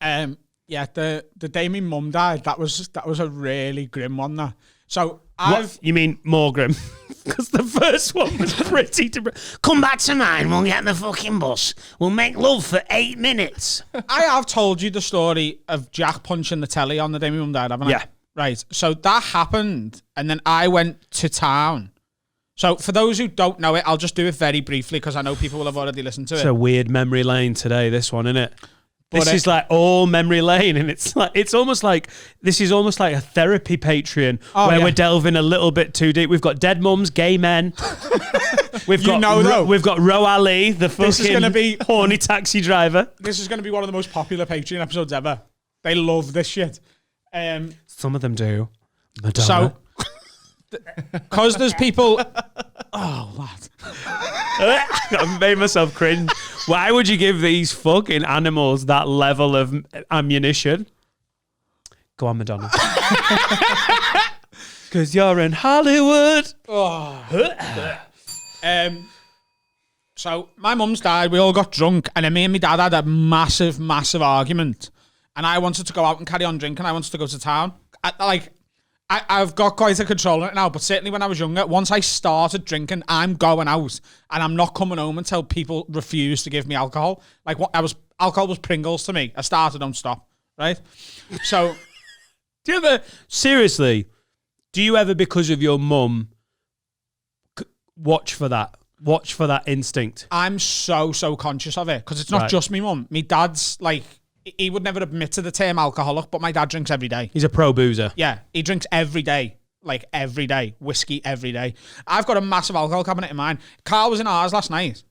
Yeah, the day my mum died, that was a really grim one. That. So What? You mean more grim? Because the first one was pretty... Come back to mine. We'll get the fucking bus. We'll make love for 8 minutes. I have told you the story of Jack punching the telly on the day my mum died, haven't I? Yeah. Right. So that happened, and then I went to town. So for those who don't know it, I'll just do it very briefly because I know people will have already listened to It's it. a weird memory lane today, this one, isn't it? But This is like all memory lane, and it's almost like this is almost like a therapy Patreon where we're delving a little bit too deep. We've got dead mums, gay men. We've got Ro Ali, the fucking horny taxi driver. This is going to be one of the most popular Patreon episodes ever. They love this shit. Some of them do. Madonna. So, because there's people. Oh, lad. I've made myself cringe. Why would you give these fucking animals that level of ammunition? Go on, Madonna. Because you're in Hollywood. So my mum's died. We all got drunk, and then me and my dad had a massive, massive argument. And I wanted to go out and carry on drinking. I wanted to go to town. I've got quite a control on it now, but certainly when I was younger, once I started drinking, I'm going out and I'm not coming home until people refuse to give me alcohol. Like alcohol was Pringles to me. I started, don't stop, right? So, do you ever, seriously, because of your mum, watch for that instinct? I'm so conscious of it because it's not just me mum. Me dad's like, he would never admit to the term alcoholic, but my dad drinks every day. He's a pro boozer. Yeah, he drinks every day. Like every day. Whiskey every day. I've got a massive alcohol cabinet in mine. Carl was in ours last night.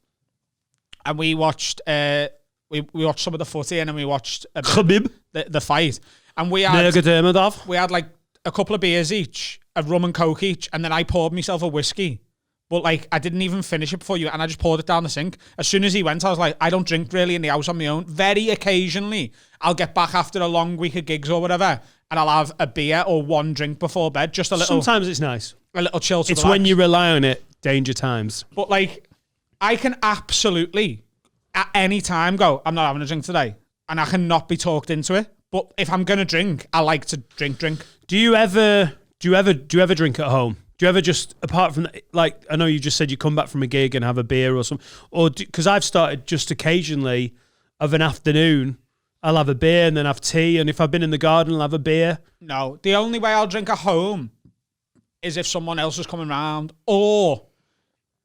And we watched we watched some of the footy and then we watched Khabib. The fight. And we had like a couple of beers each, a rum and coke each, and then I poured myself a whiskey. But like, I didn't even finish it before and I just poured it down the sink. As soon as he went, I was like, I don't drink really in the house on my own. Very occasionally, I'll get back after a long week of gigs or whatever, and I'll have a beer or one drink before bed, just a little. Sometimes it's nice. A little chill to It's relax. when you rely on it, danger times. But like, I can absolutely, at any time, go, I'm not having a drink today. And I cannot be talked into it. But if I'm going to drink, I like to drink. Do you ever drink at home? Do you ever just, apart from, like, I know you just said you come back from a gig and have a beer or something, or because I've started just occasionally of an afternoon, I'll have a beer and then have tea, and if I've been in the garden, I'll have a beer. No, the only way I'll drink at home is if someone else is coming round, or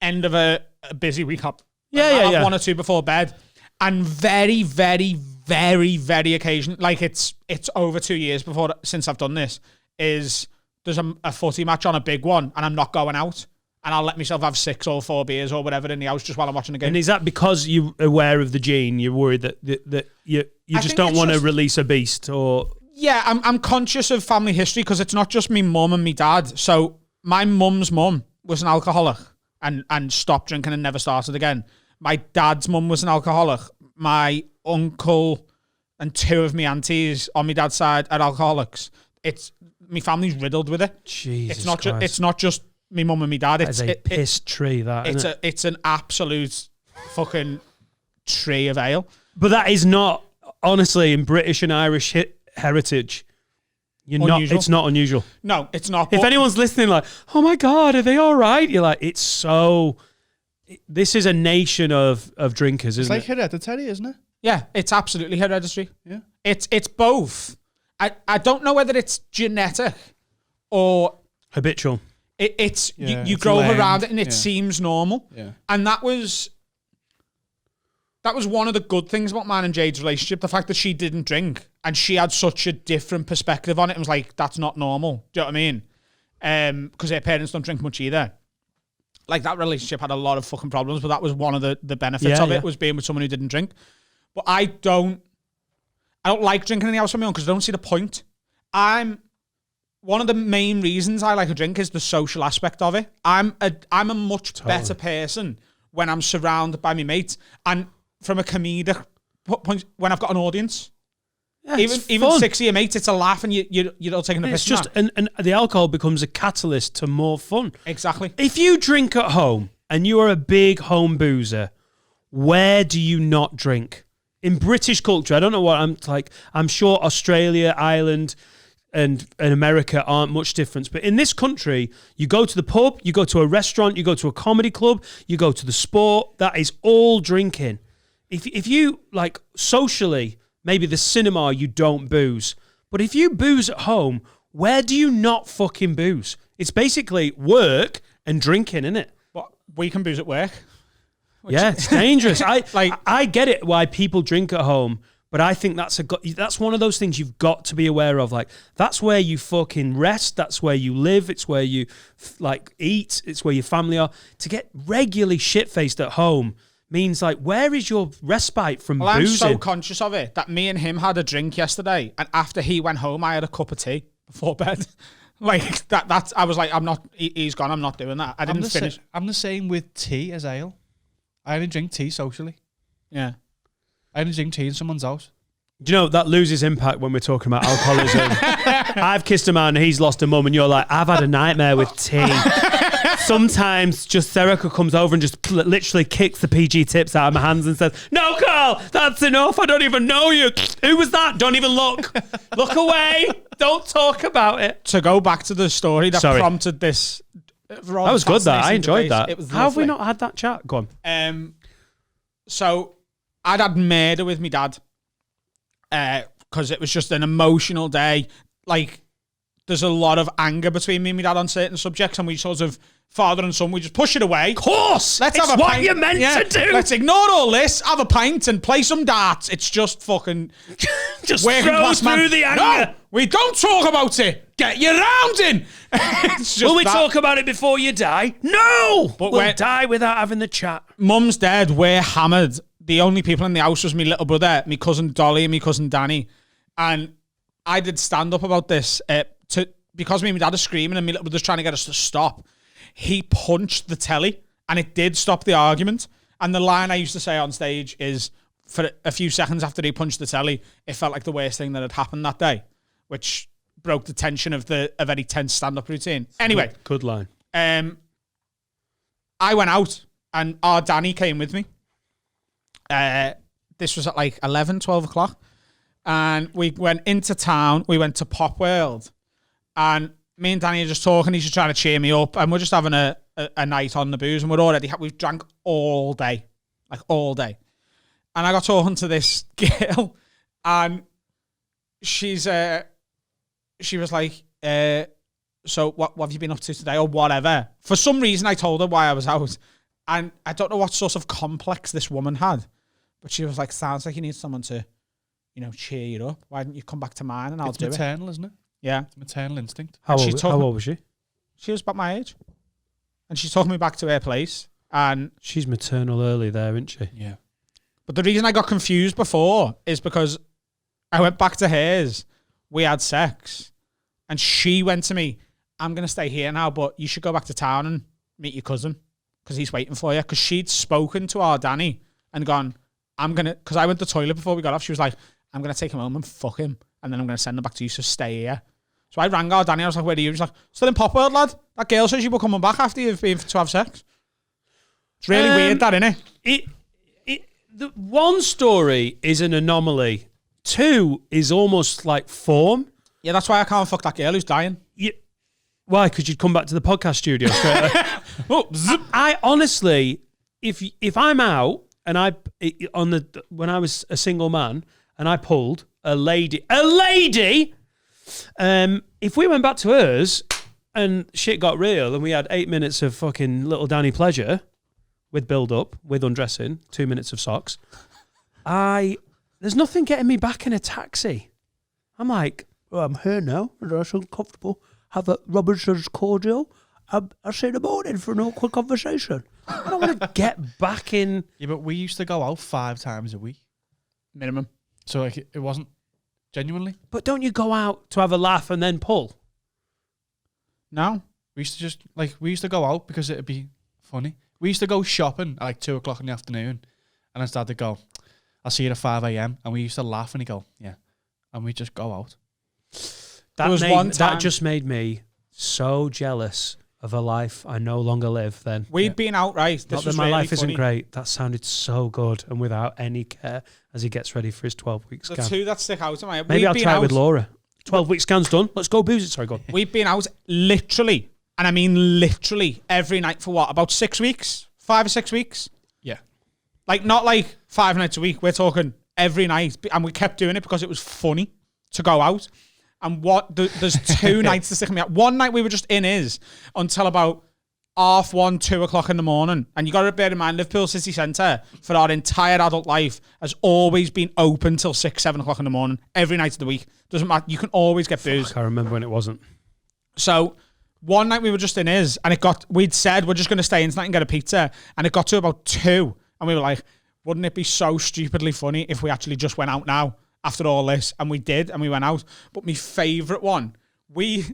end of a busy week up. I'll have one or two before bed, and very, very, very, very occasionally, like it's over 2 years since I've done this, is there's a footy match on, a big one, and I'm not going out, and I'll let myself have 6 or 4 beers or whatever in the house just while I'm watching the game. And is that because you're aware of the gene? You're worried that you just don't want to release a beast, or? Yeah, I'm conscious of family history because it's not just me mum and me dad. So my mum's mum was an alcoholic and stopped drinking and never started again. My dad's mum was an alcoholic. My uncle and 2 of my aunties on my dad's side are alcoholics. My family's riddled with it. Jesus it's not just me mum and me dad. It's a piss tree. It's an absolute fucking tree of ale. But that is not, honestly, in British and Irish heritage. Unusual. It's not unusual. No, it's not. If anyone's listening, like, oh my God, are they all right? You're like, it's so. This is a nation of drinkers, isn't it? It's like hereditary, isn't it? Yeah, it's absolutely hereditary. Yeah, it's both. I don't know whether it's genetic or habitual. You grow learned, around it and it seems normal. Yeah. And that was one of the good things about mine and Jade's relationship, the fact that she didn't drink and she had such a different perspective on it. It was like, that's not normal. Do you know what I mean? Because her parents don't drink much either. Like, that relationship had a lot of fucking problems, but that was one of the benefits of it, was being with someone who didn't drink. But I don't like drinking in the house on my own because I don't see the point. One of the main reasons I like a drink is the social aspect of it. I'm a much better person when I'm surrounded by my mates, and from a comedic point, when I've got an audience. Yeah, even 6 of your mates, it's a laugh, and you're all taking a piss. It's just and the alcohol becomes a catalyst to more fun. Exactly. If you drink at home and you are a big home boozer, where do you not drink? In British culture, I don't know what I'm sure Australia, Ireland, and America aren't much different. But in this country, you go to the pub, you go to a restaurant, you go to a comedy club, you go to the sport. That is all drinking. If you, like, socially, maybe the cinema, you don't booze. But if you booze at home, where do you not fucking booze? It's basically work and drinking, isn't it? Well, we can booze at work. Yeah, it's dangerous. I get it why people drink at home, but I think that's one of those things you've got to be aware of. Like, that's where you fucking rest. That's where you live. It's where you eat. It's where your family are. To get regularly shit-faced at home means, like, where is your respite from boozing? I'm so conscious of it that me and him had a drink yesterday, and after he went home, I had a cup of tea before bed. Like, that's I was like, he's gone. I'm not doing that. I didn't finish. I'm the same with tea as ale. I only drink tea socially. Yeah. I only drink tea in someone's house. Do you know, that loses impact when we're talking about alcoholism. I've kissed a man and he's lost a mum, and you're like, I've had a nightmare with tea. Sometimes just Serica comes over and just literally kicks the PG tips out of my hands and says, no, Carl, that's enough. I don't even know you. Who was that? Don't even look. Look away. Don't talk about it. To go back to the story that prompted this. That was good, that. I enjoyed that. It was How have we lovely. not had that chat? Go on. So I'd had murder with my dad because it was just an emotional day. Like, there's a lot of anger between me and my dad on certain subjects, and we sort of, father and son, we just push it away. Of course! Let's it's have a what pint. you're meant to do! Let's ignore all this, have a pint and play some darts. It's just fucking... just working throw class man. through the anger. No, we don't talk about it. Get your rounding. It's just Will we that. talk about it before you die? No! But we'll die without having the chat. Mum's dead, we're hammered. The only people in the house was my little brother, my cousin Dolly and my cousin Danny. And I did stand up about this because me and my dad are screaming and my little brother's trying to get us to stop. He punched the telly and it did stop the argument. And the line I used to say on stage is, for a few seconds after he punched the telly, it felt like the worst thing that had happened that day, which broke the tension of a very tense stand-up routine. Anyway. Good line. I went out and our Danny came with me. This was at like 11, 12 o'clock. And we went into town. We went to Pop World. And me and Danny are just talking. He's just trying to cheer me up. And we're just having a night on the booze. And we've drank all day. Like all day. And I got talking to this girl. And she was like, so what have you been up to today or whatever? For some reason, I told her why I was out. And I don't know what sort of complex this woman had. But she was like, sounds like you need someone to, cheer you up. Why don't you come back to mine and I'll do it? It's maternal, isn't it? Yeah. It's maternal instinct. How old was she? She was about my age. And she took me back to her place. And she's maternal early there, isn't she? Yeah. But the reason I got confused before is because I went back to hers. We had sex. And she went to me, I'm going to stay here now, but you should go back to town and meet your cousin because he's waiting for you. Because she'd spoken to our Danny and gone, because I went to the toilet before we got off. She was like, I'm going to take him home and fuck him. And then I'm going to send him back to you, so stay here. So I rang our Danny. I was like, where are you? He's like, still in Pop World, lad. That girl says you were coming back after you've been to have sex. It's really weird, that, isn't it? The one story is an anomaly. Two is almost like form. Yeah, that's why I can't fuck that girl who's dying. Why? Because you'd come back to the podcast studio straight away. I honestly, if I'm out and when I was a single man and I pulled a lady, if we went back to hers and shit got real and we had 8 minutes of fucking little Danny pleasure with build up, with undressing, 2 minutes of socks, there's nothing getting me back in a taxi. I'm like, I'm here now. I'm so comfortable. Have a Robinson's cordial. I'll see you in the morning for an awkward conversation. I don't want to get back in. Yeah, but we used to go out 5 times a week. Minimum. So like it wasn't genuinely. But don't you go out to have a laugh and then pull? No. We used to go out because it'd be funny. We used to go shopping at like 2 o'clock in the afternoon. And then Dad would go, I'll see you at 5 a.m. And we used to laugh and he'd go, yeah. And we'd just go out. That just made me so jealous of a life I no longer live then. We'd been out, right? This Not was that my really life isn't funny. great. That sounded so good and without any care as he gets ready for his 12-week The scan. two that stick out in my head. Maybe I'll try it with Laura. 12-week scan's done. Let's go booze it. Sorry, go on. We've been out literally, and I mean literally, every night for what? About 6 weeks? 5 or 6 weeks? Yeah. Like, not like 5 nights a week. We're talking every night. And we kept doing it because it was funny to go out. And there's 2 nights to stick me out. One night we were just in his until about 1:30, 2 o'clock in the morning. And you got to bear in mind, Liverpool City Centre, for our entire adult life, has always been open till 6, 7 o'clock in the morning, every night of the week. Doesn't matter. You can always get booze. I remember when it wasn't. So one night we were just in his, and we'd said we're just going to stay in tonight and get a pizza. And it got to about 2. And we were like, wouldn't it be so stupidly funny if we actually just went out now after all this? And we did, and we went out. But my favourite one, this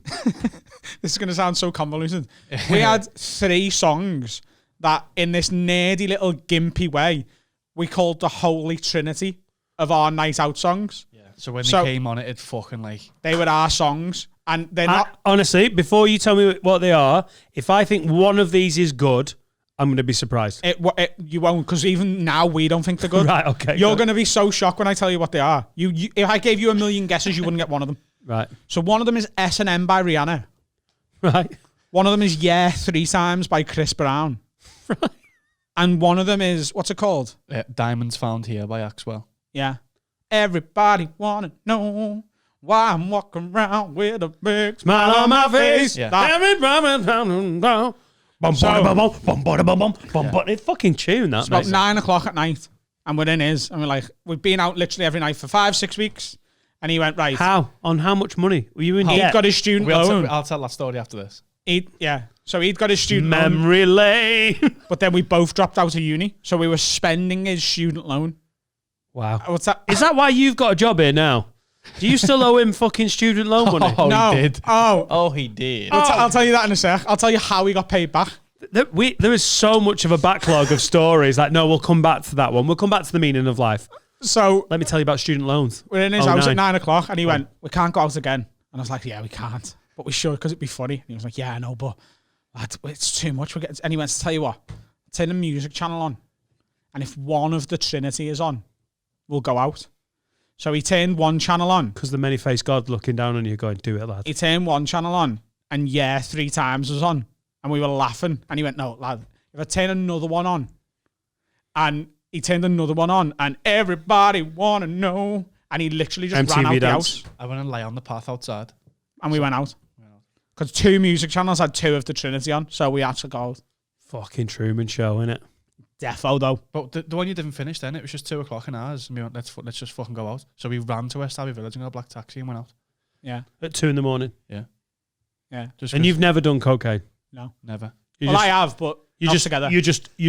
is going to sound so convoluted. We had 3 songs that in this nerdy little gimpy way, we called the Holy Trinity of our night out songs. Yeah. So when they came on it fucking like... They were our songs. And they're not... Honestly, before you tell me what they are, if I think one of these is good, I'm going to be surprised. You won't, because even now we don't think they're good. Right, okay. You're going to be so shocked when I tell you what they are. If I gave you a million guesses, you wouldn't get one of them. Right. So one of them is S&M by Rihanna. Right. One of them is Yeah 3 Times by Chris Brown. Right. And one of them is, what's it called? Diamonds Found Here by Axwell. Yeah. Everybody wanna know why I'm walking around with a big Smile on my face. Yeah. It's fucking tune, that, It's about mate. 9 o'clock at night, and we're in his, and we're like, we've been out literally every night for 5-6 weeks, and he went, right. How? On how much money? Were you in He'd debt? got his student loan. I'll tell that story after this. So he'd got his student loan, Memory lane. but then we both dropped out of uni, so we were spending his student loan. Wow. What's that? Is that why you've got a job here now? Do you still owe him fucking student loan money? Oh, No. he did. Oh, He did. I'll tell you that in a sec. I'll tell you how he got paid back. There is so much of a backlog of stories. Like, no, we'll come back to that one. We'll come back to the meaning of life. So Let me tell you about student loans. we're in his house 09. at 9 o'clock, and he went, we can't go out again. And I was like, yeah, we can't, but we should, because it'd be funny. And he was like, yeah, I know, but it's too much. And he went, to tell you what, turn the music channel on, and if one of the Trinity is on, we'll go out. So he turned one channel on. Because the many-faced God looking down on you going, do it, lad. He turned one channel on, and Yeah 3 Times was on. And we were laughing. And he went, no, lad, if I turn another one on. And he turned another one on, and everybody want to know. And he literally just MTV ran out the dance. house. I went and lay on the path outside. And we went out. Because 2 music channels had 2 of the Trinity on. So we had to go. Fucking Truman Show, innit? Defo, though. But the one you didn't finish then, it was just 2 o'clock in ours. And we went, let's just fucking go out. So we ran to West Abbey Village and got a black taxi and went out. Yeah. At 2 a.m. Yeah. Just And you've never done cocaine? No. never. You Well, just, I have, but not together. You're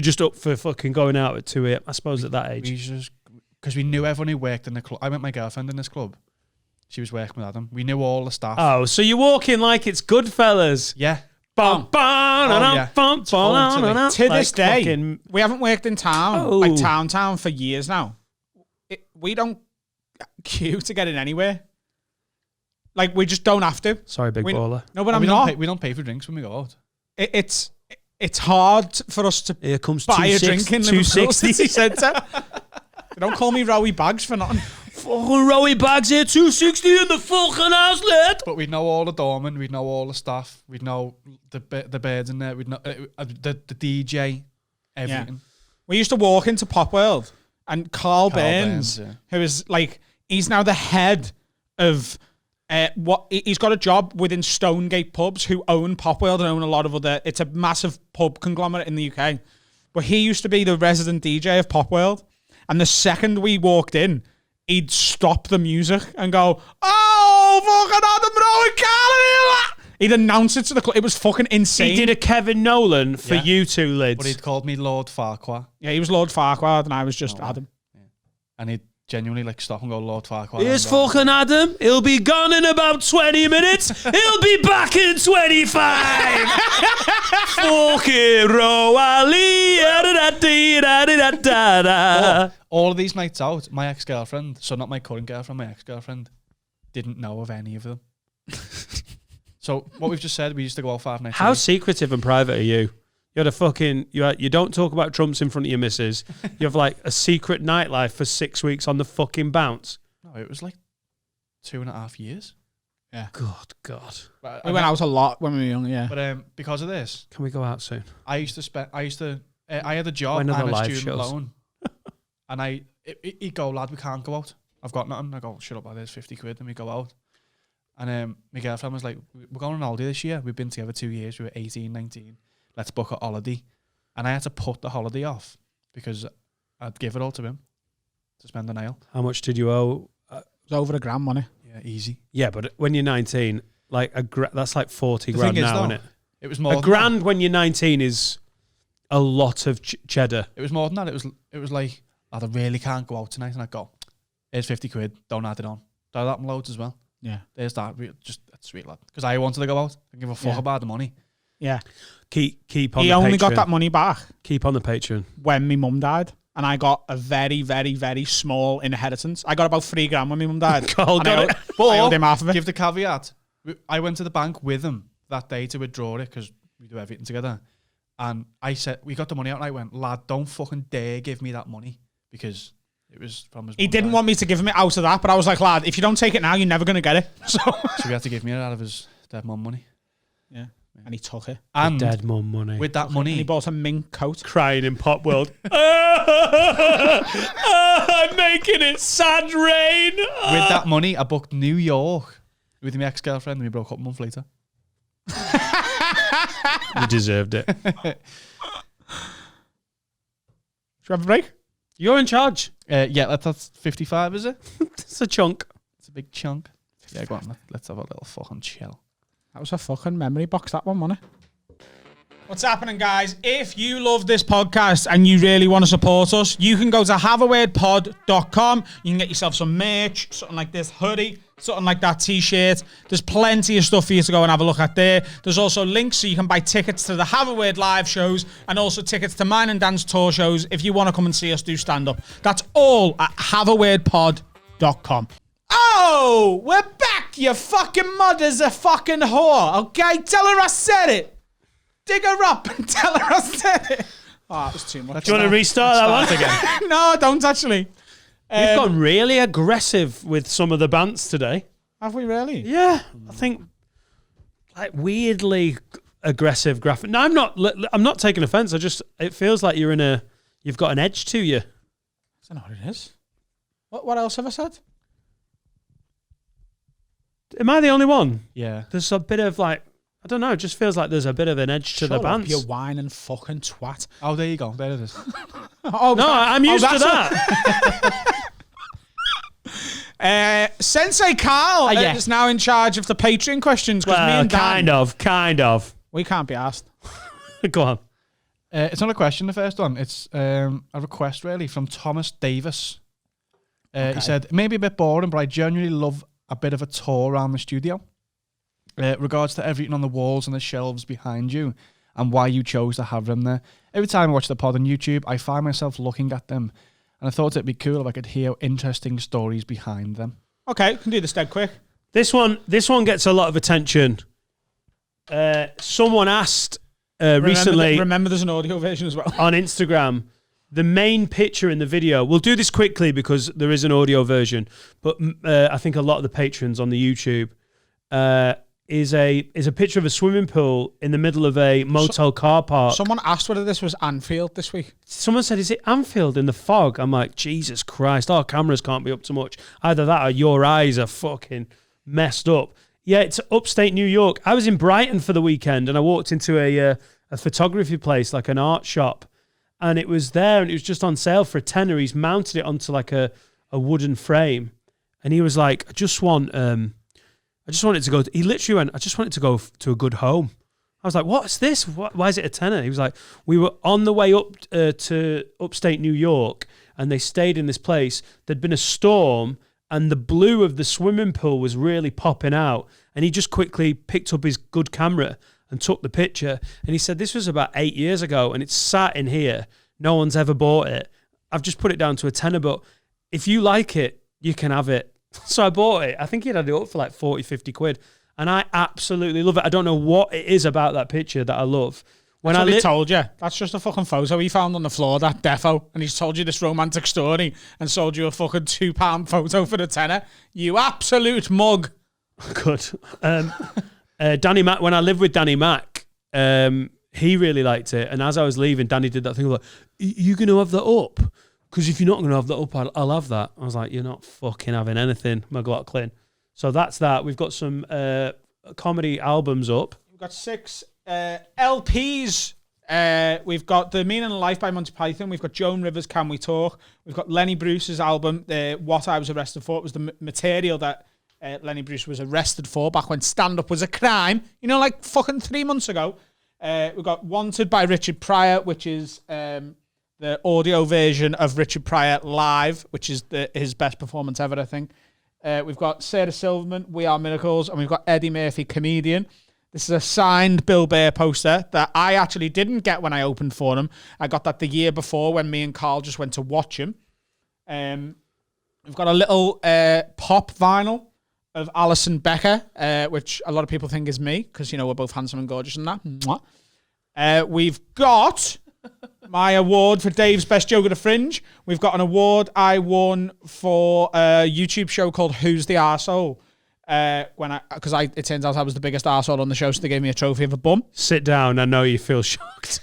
just up for fucking going out at 2 a.m. I suppose at that age. We just, because we knew everyone who worked in the club. I met my girlfriend in this club. She was working with Adam. We knew all the staff. Oh, so you walk in like it's Goodfellas. Yeah. Bum, bum, yeah. bum, bum, To this day, fucking- we haven't worked in town, Oh. like town for years now. We don't queue to get in anywhere. Like, we just don't have to. Sorry, big We- baller. No, but And I'm we don't not. pay, we don't pay for drinks when we go out. It's hard for us to Here comes buy a drink in Liverpool 260. City Centre. Don't call me Rowie Bags for nothing. Fucking Rowie Bags here, 260 in the fucking outlet. But we'd know all the doormen, we'd know all the staff, we'd know the birds in there, we'd know the DJ, everything. We used to walk into Pop World, and Carl Burns, Burns, who is like, he's now the head of he's got a job within Stonegate Pubs, who own Pop World and own a lot of other. It's a massive pub conglomerate in the UK. But he used to be the resident DJ of Pop World, and the second we walked in, he'd stop the music and go, "Oh, fucking Adam Rowan, Carl!" He'd announce it to the club. It was fucking insane. He did a Kevin Nolan for Yeah. you two lids. But he'd called me Lord Farquhar, Yeah, he was Lord Farquaad, and I was just Adam. and he'd genuinely like stop and go, Lord Farquhar. Here's and go, fucking Adam. He'll be gone in about 20 minutes. He'll be back in 25. Fucking Roali. all of these nights out, my ex-girlfriend, so not my current girlfriend, my ex-girlfriend, didn't know of any of them. So what we've just said, we used to go out 5 nights a How week. secretive and private are you? You had a fucking you don't talk about Trumps in front of your missus. You have like a secret nightlife for 6 weeks on the fucking bounce. No, it was like 2.5 years. God. But, We went out a lot when we were young, yeah. But because of this, Can we go out soon? I had a job When and are the a live student shows? loan. And he'd go, lad, we can't go out. I've got nothing. I go, shut up, lad, there's 50 quid. And we go out. And my girlfriend was like, we're going on holiday this year. We've been together 2 years. We were 18, 19. Let's book a holiday. And I had to put the holiday off because I'd give it all to him to spend the nail. How much did you owe? It was over $1,000 money. Yeah, easy. Yeah, but when you're 19, like that's like 40 The grand thing is, now, though, isn't it? It was more A than grand when you're 19 is a lot of cheddar. That. It was more than that. It was like, lad, I really can't go out tonight. And I'd go, here's 50 quid. Don't add it on. Do that in loads as well. Yeah. There's that. That's sweet, lad. Because I wanted to go out. I didn't give a fuck Yeah. about the money. Yeah. Keep on He the only Patreon. got that money back Keep on the Patreon. when my mum died. And I got a very, very, very small inheritance. I got about $3,000 when my mum died. Carl And got I it. owed him half of it. Give the caveat. I went to the bank with him that day to withdraw it because we do everything together. And I said, we got the money out, and I went, lad, don't fucking dare give me that money, because it was from his He mum didn't died. want me to give him it out of that, but I was like, lad, if you don't take it now, you're never going to get it. So he had to give me it out of his dead mum money. yeah, and he took it. And Dead mum money. with that And he money, bought a mink coat. Crying in Pop World. I'm making it sad rain. with that money, I booked New York with my ex-girlfriend, and we broke up a month later. You deserved it. Should we have a break? You're in charge. Yeah, that's 55, is it? It's a chunk. It's a big chunk. Yeah, go on. Let's have a little fucking chill. That was a fucking memory box, that one, wasn't it? What's happening, guys? If you love this podcast and you really want to support us, you can go to haveawordpod.com. You can get yourself some merch, something like this hoodie, something like that t-shirt. There's plenty of stuff for you to go and have a look at there. There's also links so you can buy tickets to the Have a Word live shows and also tickets to mine and Dan's tour shows if you want to come and see us do stand-up. That's all at haveawordpod.com. Oh, we're back. Your fucking mother's a fucking whore. Okay, tell her I said it. Dig her up and tell her I said it. Oh, that was too much. Do you want to restart that one? again? No, don't actually. You've gone really aggressive with some of the bands today. Have we really? Yeah, I think like weirdly aggressive graphic. No, I'm not taking offense. It feels like you've got an edge to you. I don't know what it is. What else have I said? Am I the only one? Yeah. There's a bit of like, I don't know, it just feels like there's a bit of an edge to the Shut up, bands. you whining fucking twat. Oh, there you go. There it is. Oh, No, I'm used to that. Sensei Carl yeah. is now in charge of the Patreon questions because me and Dan, kind of. we can't be asked. Go on. It's not a question, the first one. It's a request, really, from Thomas Davis. He said, maybe a bit boring, but I genuinely love a bit of a tour around the studio. Regards to everything on the walls and the shelves behind you and why you chose to have them there. Every time I watch the pod on YouTube, I find myself looking at them, and I thought it'd be cool if I could hear interesting stories behind them. Okay, can do this dead quick. This one gets a lot of attention. Someone asked recently Remember, there's an audio version as well. on Instagram, the main picture in the video. We'll do this quickly because there is an audio version, but I think a lot of the patrons on the YouTube is a picture of a swimming pool in the middle of a motel car park. Someone asked whether this was Anfield this week. Someone said, "Is it Anfield in the fog?" I'm like, Jesus Christ! Our cameras can't be up to much. Either that or your eyes are fucking messed up. Yeah, it's upstate New York. I was in Brighton for the weekend, and I walked into a photography place, like an art shop, and it was there, and it was just on sale for $10. He's mounted it onto like a wooden frame, and he was like, I just want it to go. He literally went, I just want it to go to a good home. I was like, what's this? Why is it a $10? He was like, we were on the way up to upstate New York, and they stayed in this place. There'd been a storm, and the blue of the swimming pool was really popping out. And he just quickly picked up his good camera and took the picture. And he said, this was about 8 years ago, and it's sat in here. No one's ever bought it. I've just put it down to a $10, but if you like it, you can have it. So I bought it. I think he'd had it up for like 40, 50 quid. And I absolutely love it. I don't know what it is about that picture that I love. When That's what I he told you. That's just a fucking photo he found on the floor, that defo. And he's told you this romantic story and sold you a fucking £2 photo for the $10. You absolute mug. Good. Danny Mac, when I lived with Danny Mac, he really liked it. And as I was leaving, Danny did that thing like, you going to have that up? Because if you're not going to have that up, I'll have that. I was like, you're not fucking having anything, McLaughlin. So that's that. We've got some comedy albums up. We've got 6 LPs. We've got The Meaning of Life by Monty Python. We've got Joan Rivers' Can We Talk. We've got Lenny Bruce's album, What I Was Arrested For. It was the material that Lenny Bruce was arrested for back when stand-up was a crime. You know, like fucking 3 months ago. We've got Wanted by Richard Pryor, which is the audio version of Richard Pryor live, which is his best performance ever, I think. We've got Sarah Silverman, We Are Miracles, and we've got Eddie Murphy, Comedian. This is a signed Bill Burr poster that I actually didn't get when I opened for him. I got that the year before when me and Carl just went to watch him. We've got a little pop vinyl of Alison Becker, which a lot of people think is me, because, you know, we're both handsome and gorgeous and that. Mwah. We've got my award for Dave's best joke at the Fringe. We've got an award I won for a YouTube show called Who's the Arsehole? Because it turns out I was the biggest arsehole on the show, so they gave me a trophy of a bum. Sit down. I know you feel shocked.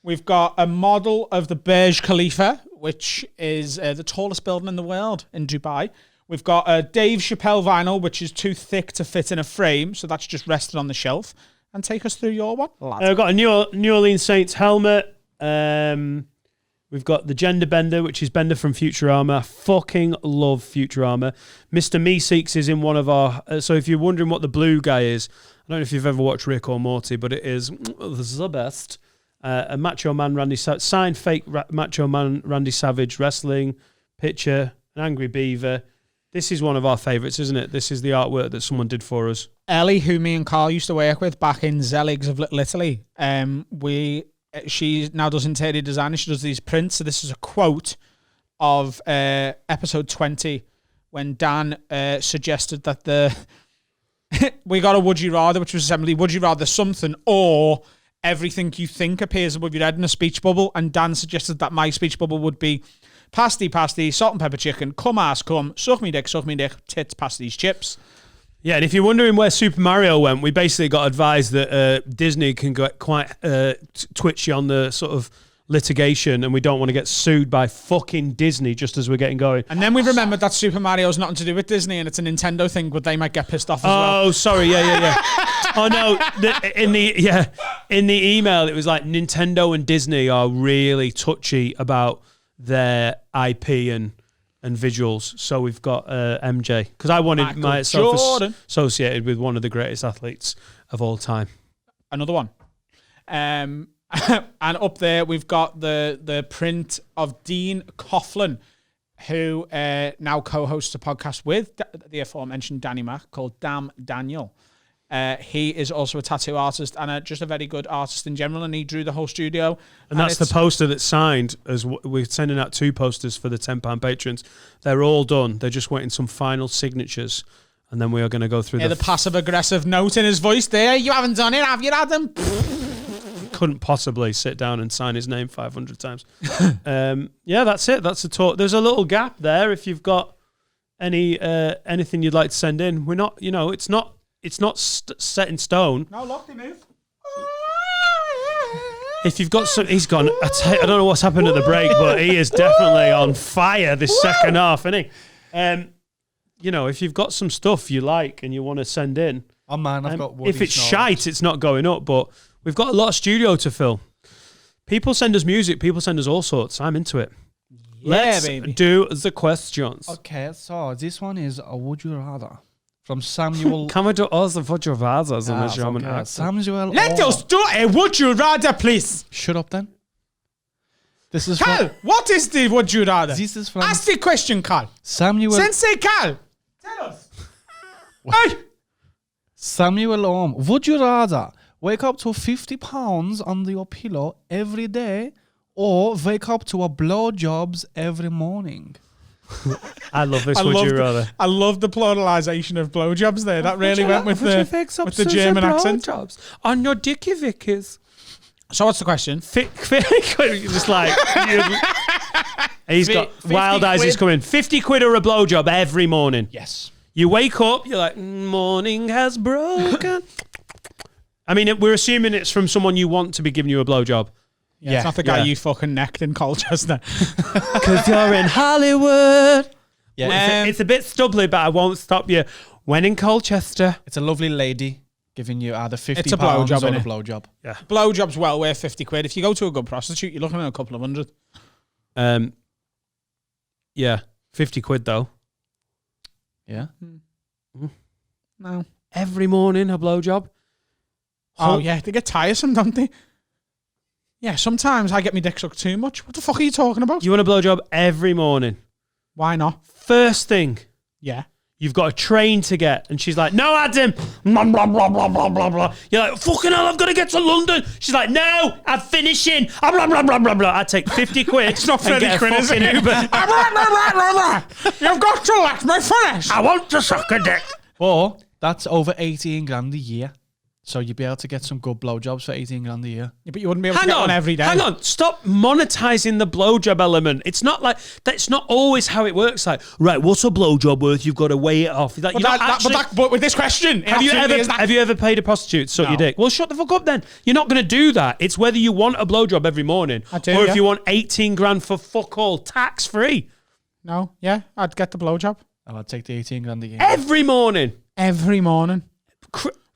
We've got a model of the Burj Khalifa, which is the tallest building in the world in Dubai. We've got a Dave Chappelle vinyl, which is too thick to fit in a frame, so that's just rested on the shelf. And take us through your one, lad. I've got a New Orleans Saints helmet. We've got the Gender Bender, which is Bender from Futurama. I fucking love Futurama. Mr. Meeseeks is in one of our... so if you're wondering what the blue guy is, I don't know if you've ever watched Rick or Morty, but it is the best. A Macho Man Randy Savage, signed fake Macho Man Randy Savage wrestling picture, an Angry Beaver. This is one of our favourites, isn't it? This is the artwork that someone did for us. Ellie, who me and Carl used to work with back in Zeligs of Little Italy, she now does interior design and she does these prints. So this is a quote of episode 20 when Dan suggested that we got a Would You Rather, which was essentially would you rather something or everything you think appears above your head in a speech bubble. And Dan suggested that my speech bubble would be pasty, salt and pepper chicken, come ass, come, suck me dick, tits, pasties, chips. Yeah, and if you're wondering where Super Mario went, we basically got advised that Disney can get quite twitchy on the sort of litigation, and we don't want to get sued by fucking Disney just as we're getting going. And then we remembered that Super Mario's nothing to do with Disney, and it's a Nintendo thing, but they might get pissed off as well. Oh, sorry, yeah. Oh no, in the email it was like Nintendo and Disney are really touchy about their IP and visuals. So we've got MJ, because I wanted myself associated with one of the greatest athletes of all time. Another one. And up there we've got the print of Dean Coughlin, who now co-hosts a podcast with the aforementioned Danny Mac called Damn Daniel. He is also a tattoo artist and just a very good artist in general, and he drew the whole studio. And that's the poster that's signed. As we're sending out 2 posters for the £10 patrons. They're all done. They're just waiting some final signatures, and then we are going to go through the passive-aggressive note in his voice there. You haven't done it, have you, Adam? Couldn't possibly sit down and sign his name 500 times. Yeah, that's it. That's the talk. There's a little gap there. If you've got anything you'd like to send in, we're not. It's not set in stone. No, look, they move. If you've got some, he's gone. I don't know what's happened at the break, but he is definitely on fire this second half, isn't he? If you've got some stuff you like and you want to send in, oh man, I've got. If it's shite, it's not going up. But we've got a lot of studio to fill. People send us music. People send us all sorts. I'm into it. Yeah, Let's baby. do the questions. Okay, so this one is a Would You Rather from Samuel. Can we do also Would You Rather? Samuel. Let us do a Would You Rather, please. Shut up then. This is Carl, what is the Would You Rather? This is from Ask the question, Carl. Samuel. Sensei Carl. Tell us. Hey. Samuel Ohm. Would you rather wake up to 50 pounds under your pillow every day or wake up to a blowjobs every morning? I love this. Would you rather? I love the pluralization of blowjobs there. That really went with the German accent. On your dicky vickies. So what's the question? Just like he's got wild eyes. He's coming. 50 quid or a blowjob every morning. Yes. You wake up, you're like, morning has broken. I mean, we're assuming it's from someone you want to be giving you a blowjob. Yeah, it's not the guy you fucking necked in Colchester. Because you're in Hollywood. Yeah. It's a bit stubbly, but I won't stop you. When in Colchester. It's a lovely lady giving you either 50 It's a pounds blowjob, or a innit? blowjob. Yeah. Blowjob's well worth 50 quid. If you go to a good prostitute, you're looking at a couple of hundred. Yeah. 50 quid though. Yeah. No. Every morning a blowjob. Oh, yeah. They get tiresome, don't they? Yeah, sometimes I get my dick sucked too much. What the fuck are you talking about? You want a blowjob every morning. Why not? First thing. Yeah. You've got a train to get. And she's like, no, Adam. Blah, blah, blah, blah, blah, blah, blah. You're like, fucking hell, I've got to get to London. She's like, no, I'm finishing. Blah, blah, blah, blah, blah. I take 50 quid. It's not and 30 get a quid, is fucking it? Uber. You've got to let me finish. I want to suck a dick. Or that's over 18 grand a year. So you'd be able to get some good blowjobs for 18 grand a year. Yeah, but you wouldn't be able to get one every day. Hang on. Stop monetizing the blowjob element. It's not like that's not always how it works. Like, right, what's a blowjob worth? You've got to weigh it off. Like, But with this question, have you ever paid a prostitute to suck your dick? Well, shut the fuck up then. You're not going to do that. It's whether you want a blowjob every morning or if you want 18 grand for fuck all, tax free. No, yeah, I'd get the blowjob. Oh, I'd take the 18 grand a year. Every morning. Every morning.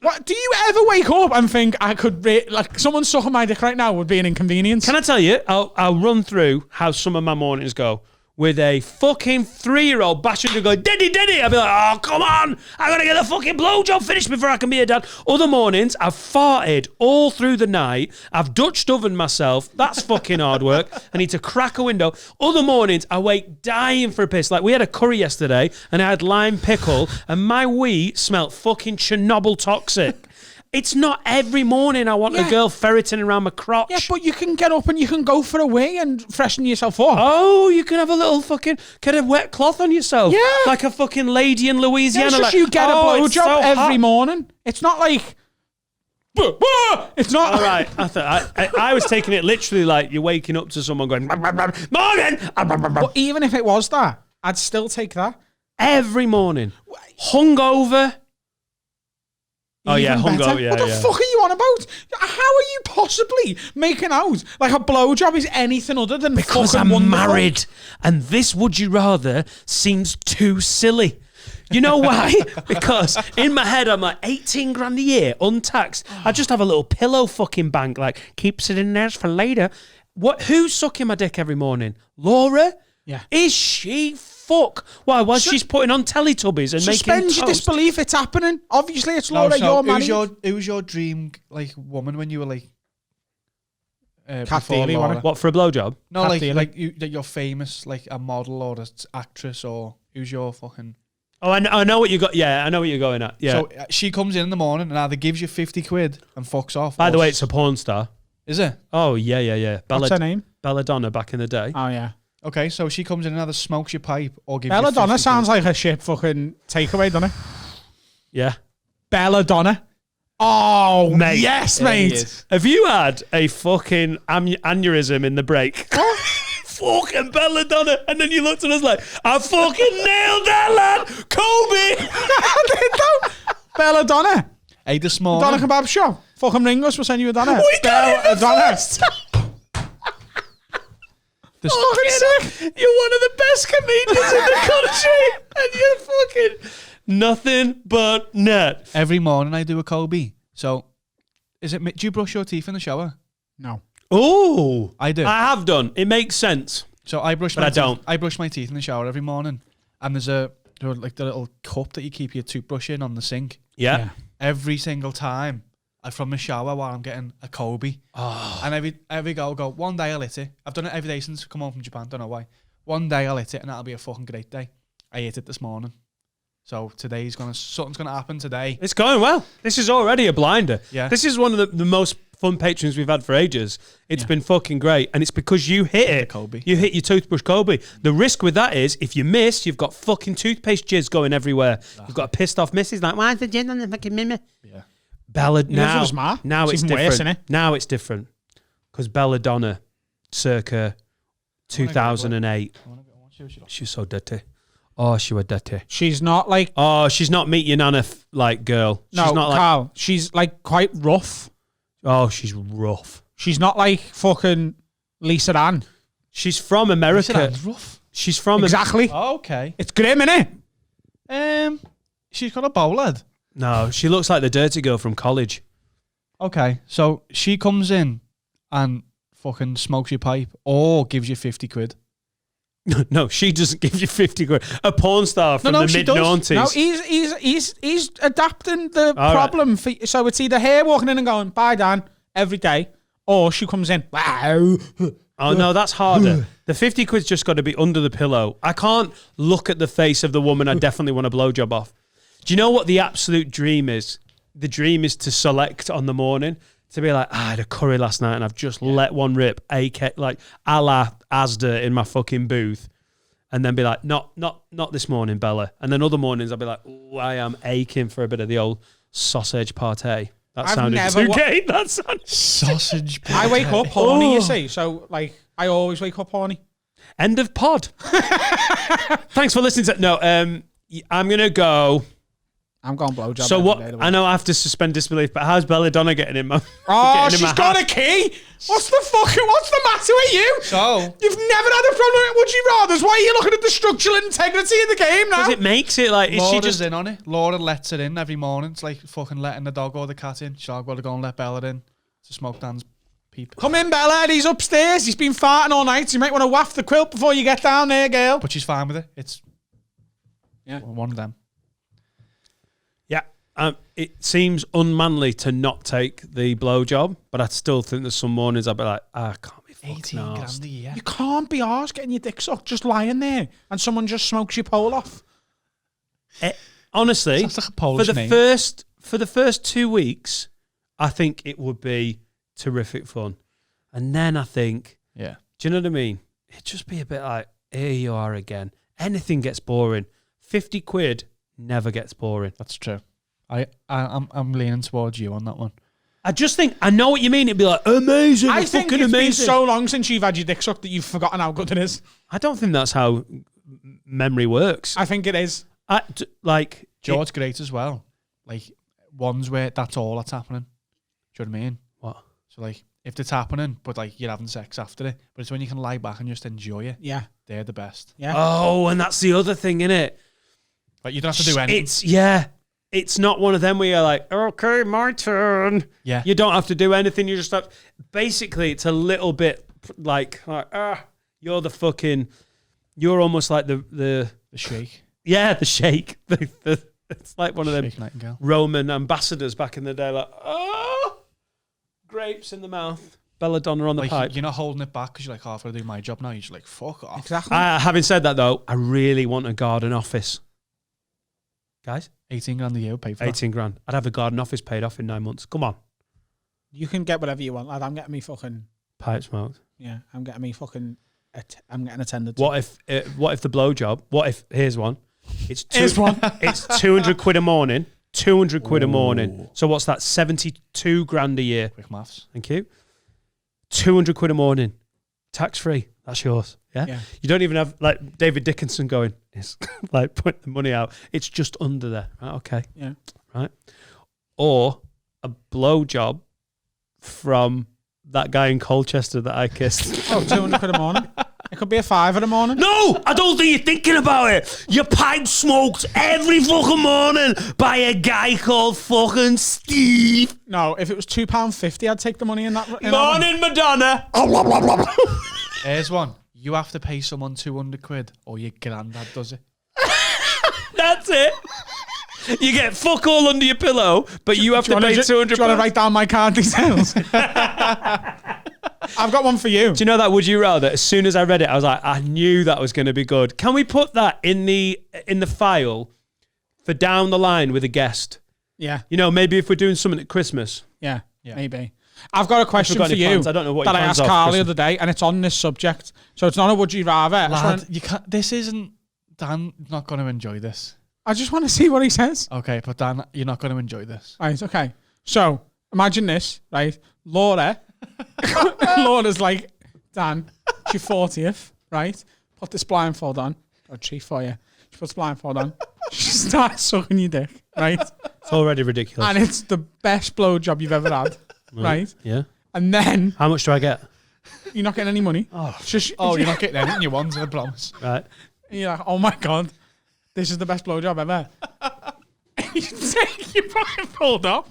What do you ever wake up and think I could like someone sucking my dick right now would be an inconvenience? Can I tell you? I'll run through how some of my mornings go. With a fucking 3-year-old bashing to go, Daddy, Daddy. I'll be like, oh, come on. I got to get the fucking blowjob finished before I can be a dad. Other mornings, I've farted all through the night. I've Dutch ovened myself. That's fucking hard work. I need to crack a window. Other mornings, I wake dying for a piss. Like, we had a curry yesterday, and I had lime pickle, and my wee smelt fucking Chernobyl toxic. It's not every morning I want a girl ferreting around my crotch. Yeah, but you can get up and you can go for a wee and freshen yourself up. Oh, you can have a little fucking, get a wet cloth on yourself. Yeah. Like a fucking lady in Louisiana. It's just like, you get a blowjob so every hot. morning. It's not like... It's not... All right. I was taking it literally like you're waking up to someone going, morning! But even if it was that, I'd still take that. Every morning. Hungover. Oh, yeah, Even better. hungover, yeah. What the fuck are you on about? How are you possibly making out like a blowjob is anything other than Because fucking I'm wonderful? married, and this would you rather seems too silly. You know why? Because in my head, I'm like, 18 grand a year, untaxed. I just have a little pillow fucking bank, like, keeps it in there for later. Who's sucking my dick every morning? Laura? Yeah. Is she fuck? Why? While she's putting on Teletubbies and making Suspend toast. your disbelief. It's happening. Obviously, it's Laura. You're married. Who was your dream like woman when you were like? Kat before Deely, Laura? What, for a blowjob? No, Kat like Deely. like you, that you're famous, like a model or an actress, or who's your fucking? Oh, I know what you got. Yeah, I know what you're going at. Yeah. So she comes in the morning and either gives you 50 quid and fucks off. By or the way, it's a porn star. Is it? Oh, yeah. What's her name? Belladonna back in the day. Oh, yeah. Okay, so she comes in and either smokes your pipe or gives Belladonna you 50 sounds quid. like a shit fucking takeaway, doesn't it? Yeah. Belladonna. Oh, Mate. yes, There he mate. is. Have you had a fucking aneurysm in the break? Fucking Belladonna. And then you looked at us like, I fucking nailed that, lad. Kobe. Belladonna. Hey, this morning. Donna kebab shop. Fucking ring us. We'll send you a Donna. We got it the Belladonna. first. This- Fucking you're one of the best comedians in the country. And you're fucking nothing but net. Every morning I do a Kobe. So, do you brush your teeth in the shower? No. Oh, I do. I have done. It makes sense. So I brush But my I teeth. don't. I brush my teeth in the shower every morning, and there's like the little cup that you keep your toothbrush in on the sink. Yeah. Every single time, from the shower while I'm getting a Kobe, and every go, one day I'll hit it. I've done it every day since I come home from Japan. Don't know why. One day I'll hit it, and that'll be a fucking great day. I hit it this morning, so something's gonna happen today. It's going well. This is already a blinder. Yeah. This is one of the most fun patrons we've had for ages. It's been fucking great. And it's because you hit it. Kobe. You hit your toothbrush Kobe. The risk with that is if you miss, you've got fucking toothpaste jizz going everywhere. You've got a pissed off missus like, why is the jizz on the fucking mimmy? Yeah. Ballad You live with now. his ma? Now It's it's even different. worse, innit? Now it's different. Because Belladonna, circa 2008. She was so dirty. Oh, she was dirty. She's not like... Oh, she's not meet your nana like girl. She's No, not like. Carl. She's like quite rough. Oh, she's rough. She's not like fucking Lisa Ann. She's from America. That's rough. She's from Exactly. Oh, okay. It's grim, innit? She's got a bow lad. No, she looks like the dirty girl from college. Okay, so she comes in and fucking smokes your pipe or gives you 50 quid. No, she doesn't give you 50 quid. A porn star from No, the she mid does. noughties. No, he's adapting the All problem. So it's either her walking in and going, bye, Dan, every day, or she comes in, wow. Oh no, that's harder. The 50 quid's just got to be under the pillow. I can't look at the face of the woman I definitely want a blowjob off. Do you know what the absolute dream is? The dream is to select on the morning. To be like, I had a curry last night and I've just let one rip, like a la Asda in my fucking booth. And then be like, not this morning, Bella. And then other mornings I'll be like, I am aching for a bit of the old sausage partay. That I've sounded never too gay. That sounded... Sausage. I wake up horny, you see. So, like, I always wake up horny. End of pod. Thanks for listening to... No, I'm going to go... I'm going blowjob. So every what? day of the I week. know I have to suspend disbelief, but how's Belladonna getting in my... Oh, getting in my she's got house? a key. What's the matter with you? So, You've never had a problem with Would You Rathers. Why are you looking at the structural integrity of the game now? Because it makes it like... Is she Laura's just... in on it. Laura lets it in every morning. It's like fucking letting the dog or the cat in. She'll go to go and let Bella in to smoke Dan's peep. Come in, Bella. He's upstairs. He's been farting all night. So you might want to waft the quilt before you get down there, girl. But she's fine with it. It's Yeah. one of them. Yeah. It seems unmanly to not take the blowjob, but I still think there's some mornings I'll be like, I can't be fucking 18 arsed. grand a year. You can't be arsed getting your dick sucked just lying there and someone just smokes your pole off. Honestly, Sounds like a Polish for the name. first 2 weeks, I think it would be terrific fun. And then I think, Yeah. do you know what I mean? It'd just be a bit like, here you are again. Anything gets boring. 50 quid never gets boring. That's true. I'm leaning towards you on that one. I just think, I know what you mean. It'd be like, amazing, I it's think fucking it's been amazing. so long since you've had your dick sucked that you've forgotten how good it is. I don't think that's how memory works. I think it is. Like, George great as well. Like ones where that's all that's happening. Do you know what I mean? What? So like if it's happening, but like you're having sex after it, but it's when you can lie back and just enjoy it. Yeah. They're the best. Yeah. Oh, and that's the other thing, innit? Like you don't have to do anything. It's not one of them where you're like, okay, my turn. Yeah. You don't have to do anything. You just have. Basically, it's a little bit like you're the fucking. You're almost like the The shake. yeah, the shake. It's like one of them Shake Nightingale. Roman ambassadors back in the day, like grapes in the mouth, belladonna on the Like pipe. you're not holding it back because you're like, oh, I've got to do my job now. You're just like, fuck off. Exactly. Having said that, though, I really want a garden office, guys. 18 grand a year would pay for that. 18 grand. I'd have a garden office paid off in 9 months. Come on, You can get whatever you want, lad. I'm getting me fucking... pipe smoked. Yeah, I'm getting me fucking... I'm getting attended to. What if the blowjob? What if here's one? It's Here's one. It's 200 quid a morning. 200 quid a morning. So what's that? 72 grand a year. Quick maths. Thank you. 200 quid a morning, tax free. That's yours. Yeah? Yeah. You don't even have like David Dickinson going. It's like putting the money out. It's just under there. Right, okay. Yeah. Right. Or a blowjob from that guy in Colchester that I kissed. Oh, 200 quid a morning. It could be a £5 a morning. No, I don't think you're thinking about it. You're pipe smoked every fucking morning by a guy called fucking Steve. No, if it was £2.50, I'd take the money in that. Morning, Madonna. Here's one. You have to pay someone 200 quid or your granddad does it. That's it. You get fuck all under your pillow, but you have to pay 200. Do you want to write down my card details? I've got one for you. Do you know that Would You Rather? As soon as I read it, I was like, I knew that was going to be good. Can we put that in the file for down the line with a guest? Yeah, You know, maybe if we're doing something at Christmas. yeah, Yeah. maybe. I've got a question got for any you plans? I don't know what that your I plans asked are for Carl the Christmas. other day, and it's on this subject. So it's not a Would You Rather. Lad, you can't. This isn't. Dan not going to enjoy this. I just want to see what he says. Okay, but Dan, you're not going to enjoy this. Right, okay. So imagine this, right? Laura's like, Dan, it's your 40th, right? Put this blindfold on. Or cheap for you. She puts blindfold on. She starts sucking your dick, right? It's already ridiculous. And it's the best blowjob you've ever had, right? Yeah. And then How much do I get? you're not getting any money. Oh, Just, You're not getting anything you want, I promise. right. You're like, oh my God, this is the best blowjob ever. You take your blindfold off,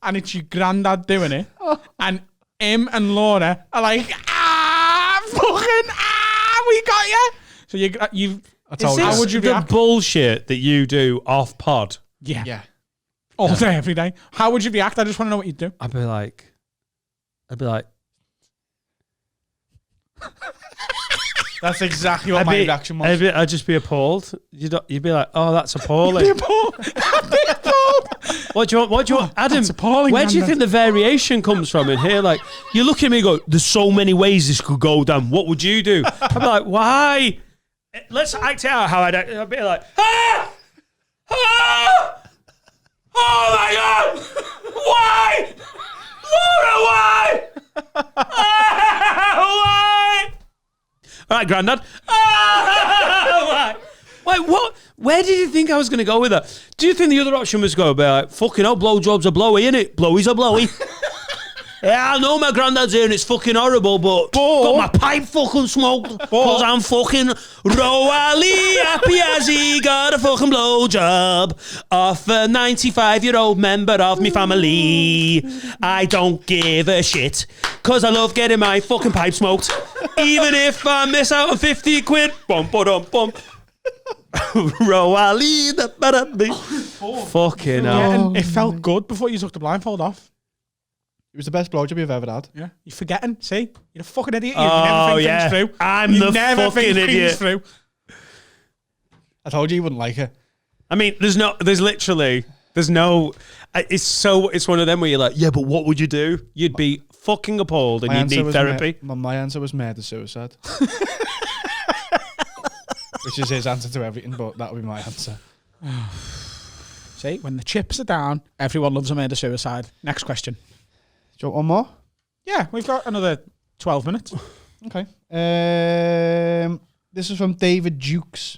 and it's your granddad doing it. And him and Laura are like, we got you. So you I told Is you. How this would you the react? bullshit that you do off pod? yeah, Yeah. all day, every day. How would you react? I just want to know what you'd do. I'd be like, That's exactly what my reaction was. I'd just be appalled. You'd be like, oh, that's appalling. What do you want? Adam, that's appalling, where do you Grandad. think the variation comes from in here? Like, you look at me and go, there's so many ways this could go down. What would you do? I'd be like, why? Let's act it out how I'd act. I'd be like, ah! Ah! Oh my God! granddad. Oh, wait, what? Where did you think I was going to go with that? Do you think the other option was going to be like, fucking hell, blowjobs are blowy, innit? Blowy's are blowy. Yeah, I know my granddad's here and it's fucking horrible, but got my pipe fucking smoked because I'm fucking royally happy as he got a fucking blowjob off a 95-year-old member of me family. I don't give a shit because I love getting my fucking pipe smoked. Even if I miss out on 50 quid. Bum, ba-dum, bum. Royally, fucking hell. Yeah, and it felt good before you took the blindfold off. It was the best blowjob you've ever had. Yeah, you're forgetting. See, you're a fucking idiot. You Oh, never think yeah. things through. I'm you the never fucking think idiot. Things through. I told you wouldn't like it. I mean, there's no, it's one of them where you're like, yeah, but what would you do? You'd be fucking appalled and you'd need therapy. My answer was murder-suicide. Which is his answer to everything, but that would be my answer. See, when the chips are down, everyone loves a murder-suicide. Next question. Do you want one more? Yeah, we've got another 12 minutes. Okay. This is from David Jukes.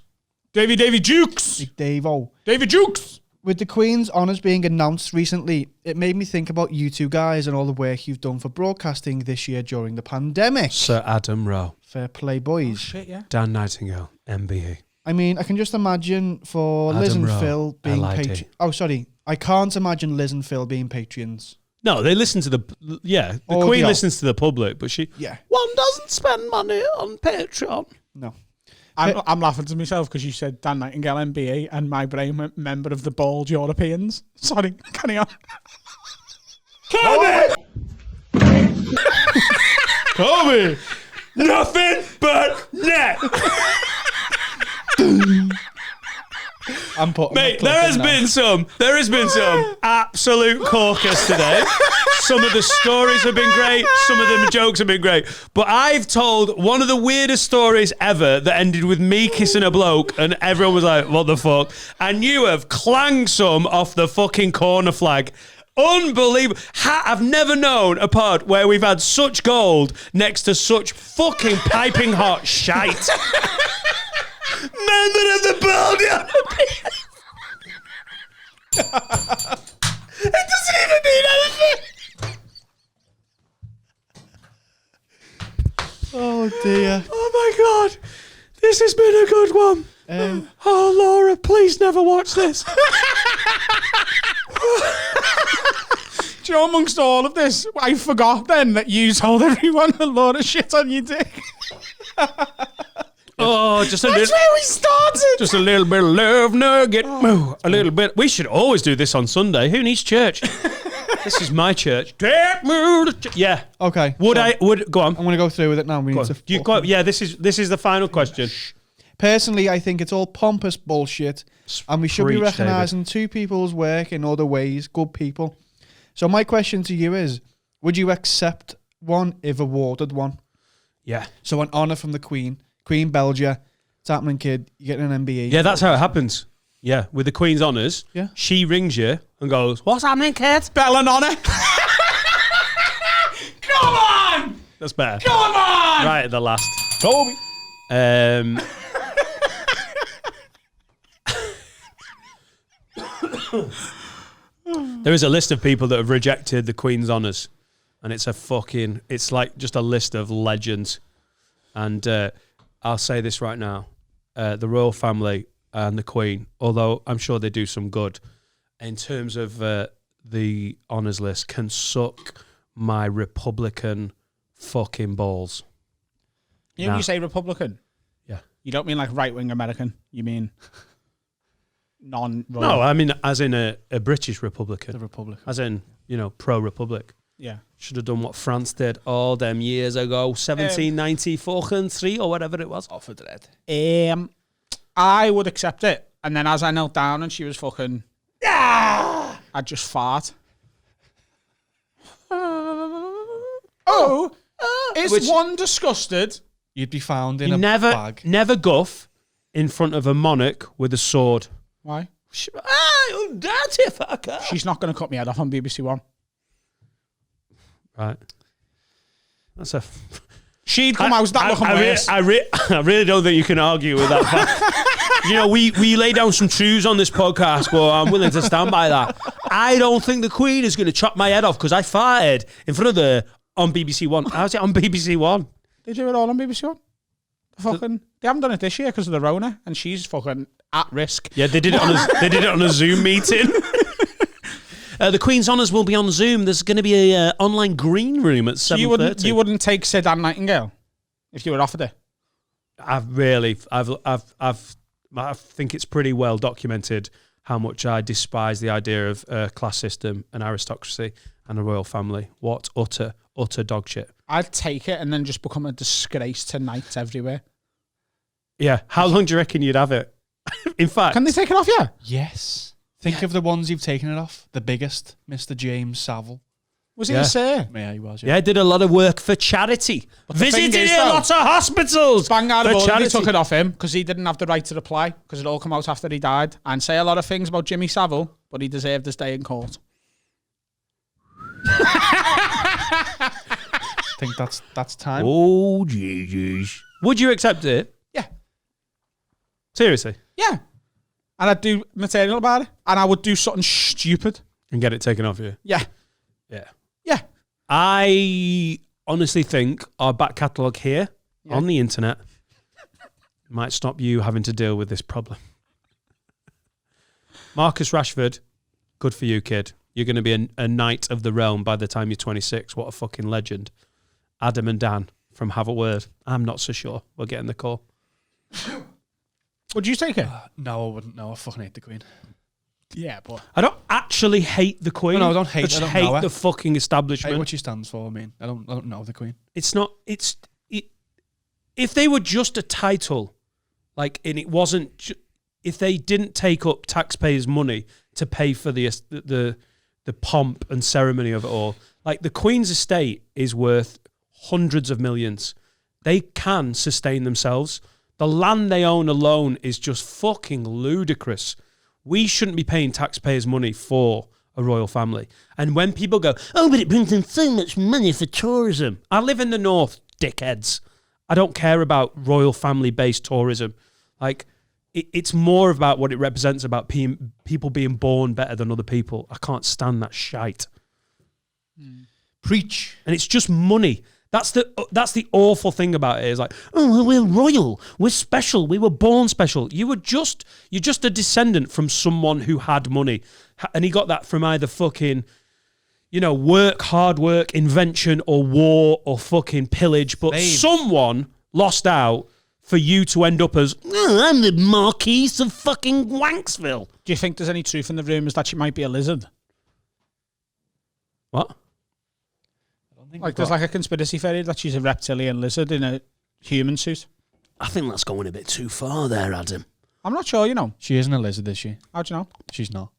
David Jukes. Dave-O. David Jukes. With the Queen's honours being announced recently, it made me think about you two guys and all the work you've done for broadcasting this year during the pandemic. Sir Adam Rowe. Fair play, boys. Shit, yeah. Dan Nightingale, MBE. I mean, I can just imagine for Liz Adam and Rowe, Phil being LID. patrons. Oh, sorry. I can't imagine Liz and Phil being patrons. No, they listen to the Audio. Queen listens to the public, but Yeah. one doesn't spend money on Patreon. No. I'm laughing to myself because you said Dan Nightingale MBE and my brain went member of the Bald Europeans. Sorry, carry on. Kobe, nothing but net. I'm putting Mate, there has been some absolute corkers today. Some of the stories have been great. Some of the jokes have been great. But I've told one of the weirdest stories ever that ended with me kissing a bloke and everyone was like, what the fuck? And you have clanged some off the fucking corner flag. Unbelievable. I've never known a pod where we've had such gold next to such fucking piping hot shite. Member of the Bald Europeans. It doesn't even mean anything. Oh, dear. Oh my God. This has been a good one. Oh, Laura, please never watch this. Do you know, amongst all of this, I forgot then that you told everyone a lot of shit on your dick. Oh, just a That's little. where we started. Just a little bit of love nugget. A little bit. We should always do this on Sunday. Who needs church? This is my church. Yeah. Okay. Would so I? Would go on. I'm going to go through with it now. We need to You go. Yeah. This is the final question. Personally, I think it's all pompous bullshit, and we should be Preach, recognising two people's work in other ways, good people. So my question to you is, would you accept one if awarded one? Yeah. So an honour from the Queen Belgia, it's happening, kid, you're getting an MBE. Yeah, that's how it happens. Yeah, with the Queen's honours. Yeah. She rings you and goes, "What's happening, kid?" Bell and honour. Come on! That's better. Come on! Right at the last. Toby. There is a list of people that have rejected the Queen's honours, and it's like just a list of legends. And I'll say this right now, the royal family and the Queen, although I'm sure they do some good, in terms of the honours list, can suck my Republican fucking balls. You know, when you say Republican, Yeah. you don't mean like right-wing American. You mean non-royal. No, I mean as in a British Republican. The Republic. As in, pro-Republic. Yeah. Should have done what France did all them years ago, 1793 or whatever it was. Off for dread. I would accept it. And then as I knelt down and she was fucking... I'd just fart. Is one disgusted? You'd be found in You a bag. never guff in front of a monarch with a sword. Why? You dirty fucker. She's not going to cut me head off on BBC One. Right. That's a... She'd come out that looking worse. I really don't think you can argue with that fact. You know, we lay down some truths on this podcast, but I'm willing to stand by that. I don't think the Queen is going to chop my head off because I farted in front of her on BBC One. How's it on BBC One? They do it all on BBC One. They haven't done it this year because of the Rona, and she's fucking at risk. Yeah, they did it on a Zoom meeting. The Queen's Honours will be on Zoom. There's going to be a online green room at 7:30. You wouldn't take Sid Ann Nightingale if you were offered it. I think it's pretty well documented how much I despise the idea of a class system, an aristocracy, and a royal family. What utter dog shit. I'd take it and then just become a disgrace to knights everywhere. Yeah. How long do you reckon you'd have it? In fact, Can they take it off? Yeah. Yes. Think of the ones you've taken it off. The biggest, Mr. James Savile. Was he a sir? Yeah, he was. yeah, I did a lot of work for charity. Visited thing is, lots of hospitals. Bang out of for all, they charity. took it off him because he didn't have the right to reply because it all came out after he died and say a lot of things about Jimmy Savile, but he deserved to stay in court. I think that's time. Oh, Jesus. Would you accept it? Yeah. Seriously? Yeah. And I'd do material about it and I would do something stupid. And get it taken off you? Yeah. Yeah. Yeah. I honestly think our back catalogue here on the internet might stop you having to deal with this problem. Marcus Rashford, good for you, kid. You're going to be a knight of the realm by the time you're 26. What a fucking legend. Adam and Dan from Have a Word. I'm not so sure. We're getting the call. Would you take it? No, I wouldn't. No, I fucking hate the Queen. Yeah, but I don't actually hate the Queen. No, I don't hate- I just I don't know hate her. the fucking I establishment. hate what she stands for. I mean, I don't know the Queen. It's not. If they were just a title, like, and it wasn't. If they didn't take up taxpayers' money to pay for the pomp and ceremony of it all, like the Queen's estate is worth hundreds of millions. They can sustain themselves. The land they own alone is just fucking ludicrous. We shouldn't be paying taxpayers' money for a royal family. And when people go, oh, but it brings in so much money for tourism. I live in the north, dickheads. I don't care about royal family-based tourism. Like, it's more about what it represents about people being born better than other people. I can't stand that shite. Preach. And it's just money. That's the awful thing about it. Is like, oh, we're royal, we're special, we were born special. You're just a descendant from someone who had money, and he got that from either fucking, hard work, invention, or war, or fucking pillage. But someone lost out for you to end up as, oh, I'm the Marquise of fucking Wanksville. do you think there's any truth in the rumours that she might be a lizard? What? Like there's like a conspiracy theory that she's a reptilian lizard in a human suit. I think that's going a bit too far there, Adam. I'm not sure, She isn't a lizard, is she? How do you know? She's not.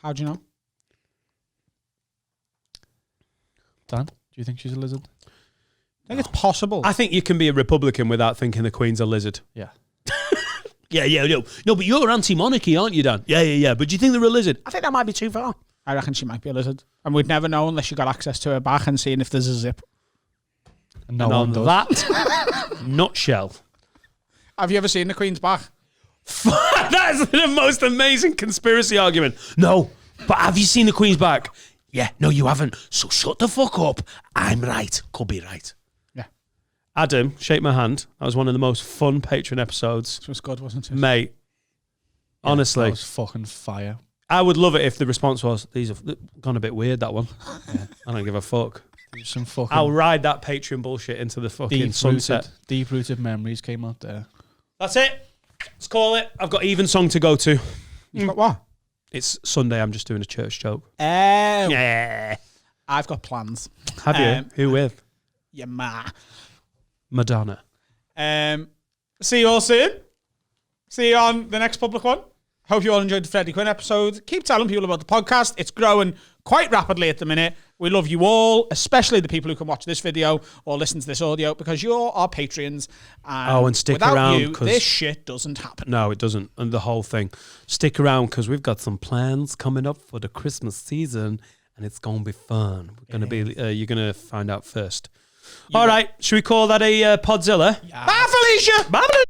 How do you know? Dan, do you think she's a lizard? I think it's possible. I think you can be a Republican without thinking the Queen's a lizard. Yeah. No, but you're anti-monarchy, aren't you, Dan? Yeah. But do you think they're a lizard? I think that might be too far. I reckon she might be a lizard. And we'd never know unless you got access to her back and seeing if there's a zip. No and one on does. that nutshell. Have you ever seen the Queen's back? That is the most amazing conspiracy argument. No, but have you seen the Queen's back? Yeah, no, you haven't. So shut the fuck up. I'm right. Could be right. Yeah. Adam, shake my hand. That was one of the most fun Patreon episodes. This was good, wasn't it? Mate, honestly, That was fucking fire. I would love it if the response was, these have gone a bit weird, that one. Yeah, I don't give a fuck. Some fucking I'll ride that Patreon bullshit into the fucking sunset. deep-rooted memories came out there. That's it. Let's call it. I've got even song to go to. You've got what? It's Sunday. I'm just doing a church joke. Yeah. I've got plans. Have you? Who with? Your ma. Madonna. See you all soon. See you on the next public one. Hope you all enjoyed the Freddie Quinn episode. Keep telling people about the podcast. It's growing quite rapidly at the minute. We love you all, especially the people who can watch this video or listen to this audio because you're our Patreons. And stick without around, you, 'cause- this shit doesn't happen. No, it doesn't. And the whole thing. Stick around because we've got some plans coming up for the Christmas season and it's going to be fun. We're going to be, you're going to find out first. All right, should we call that a Podzilla? Bye, Felicia. Bye.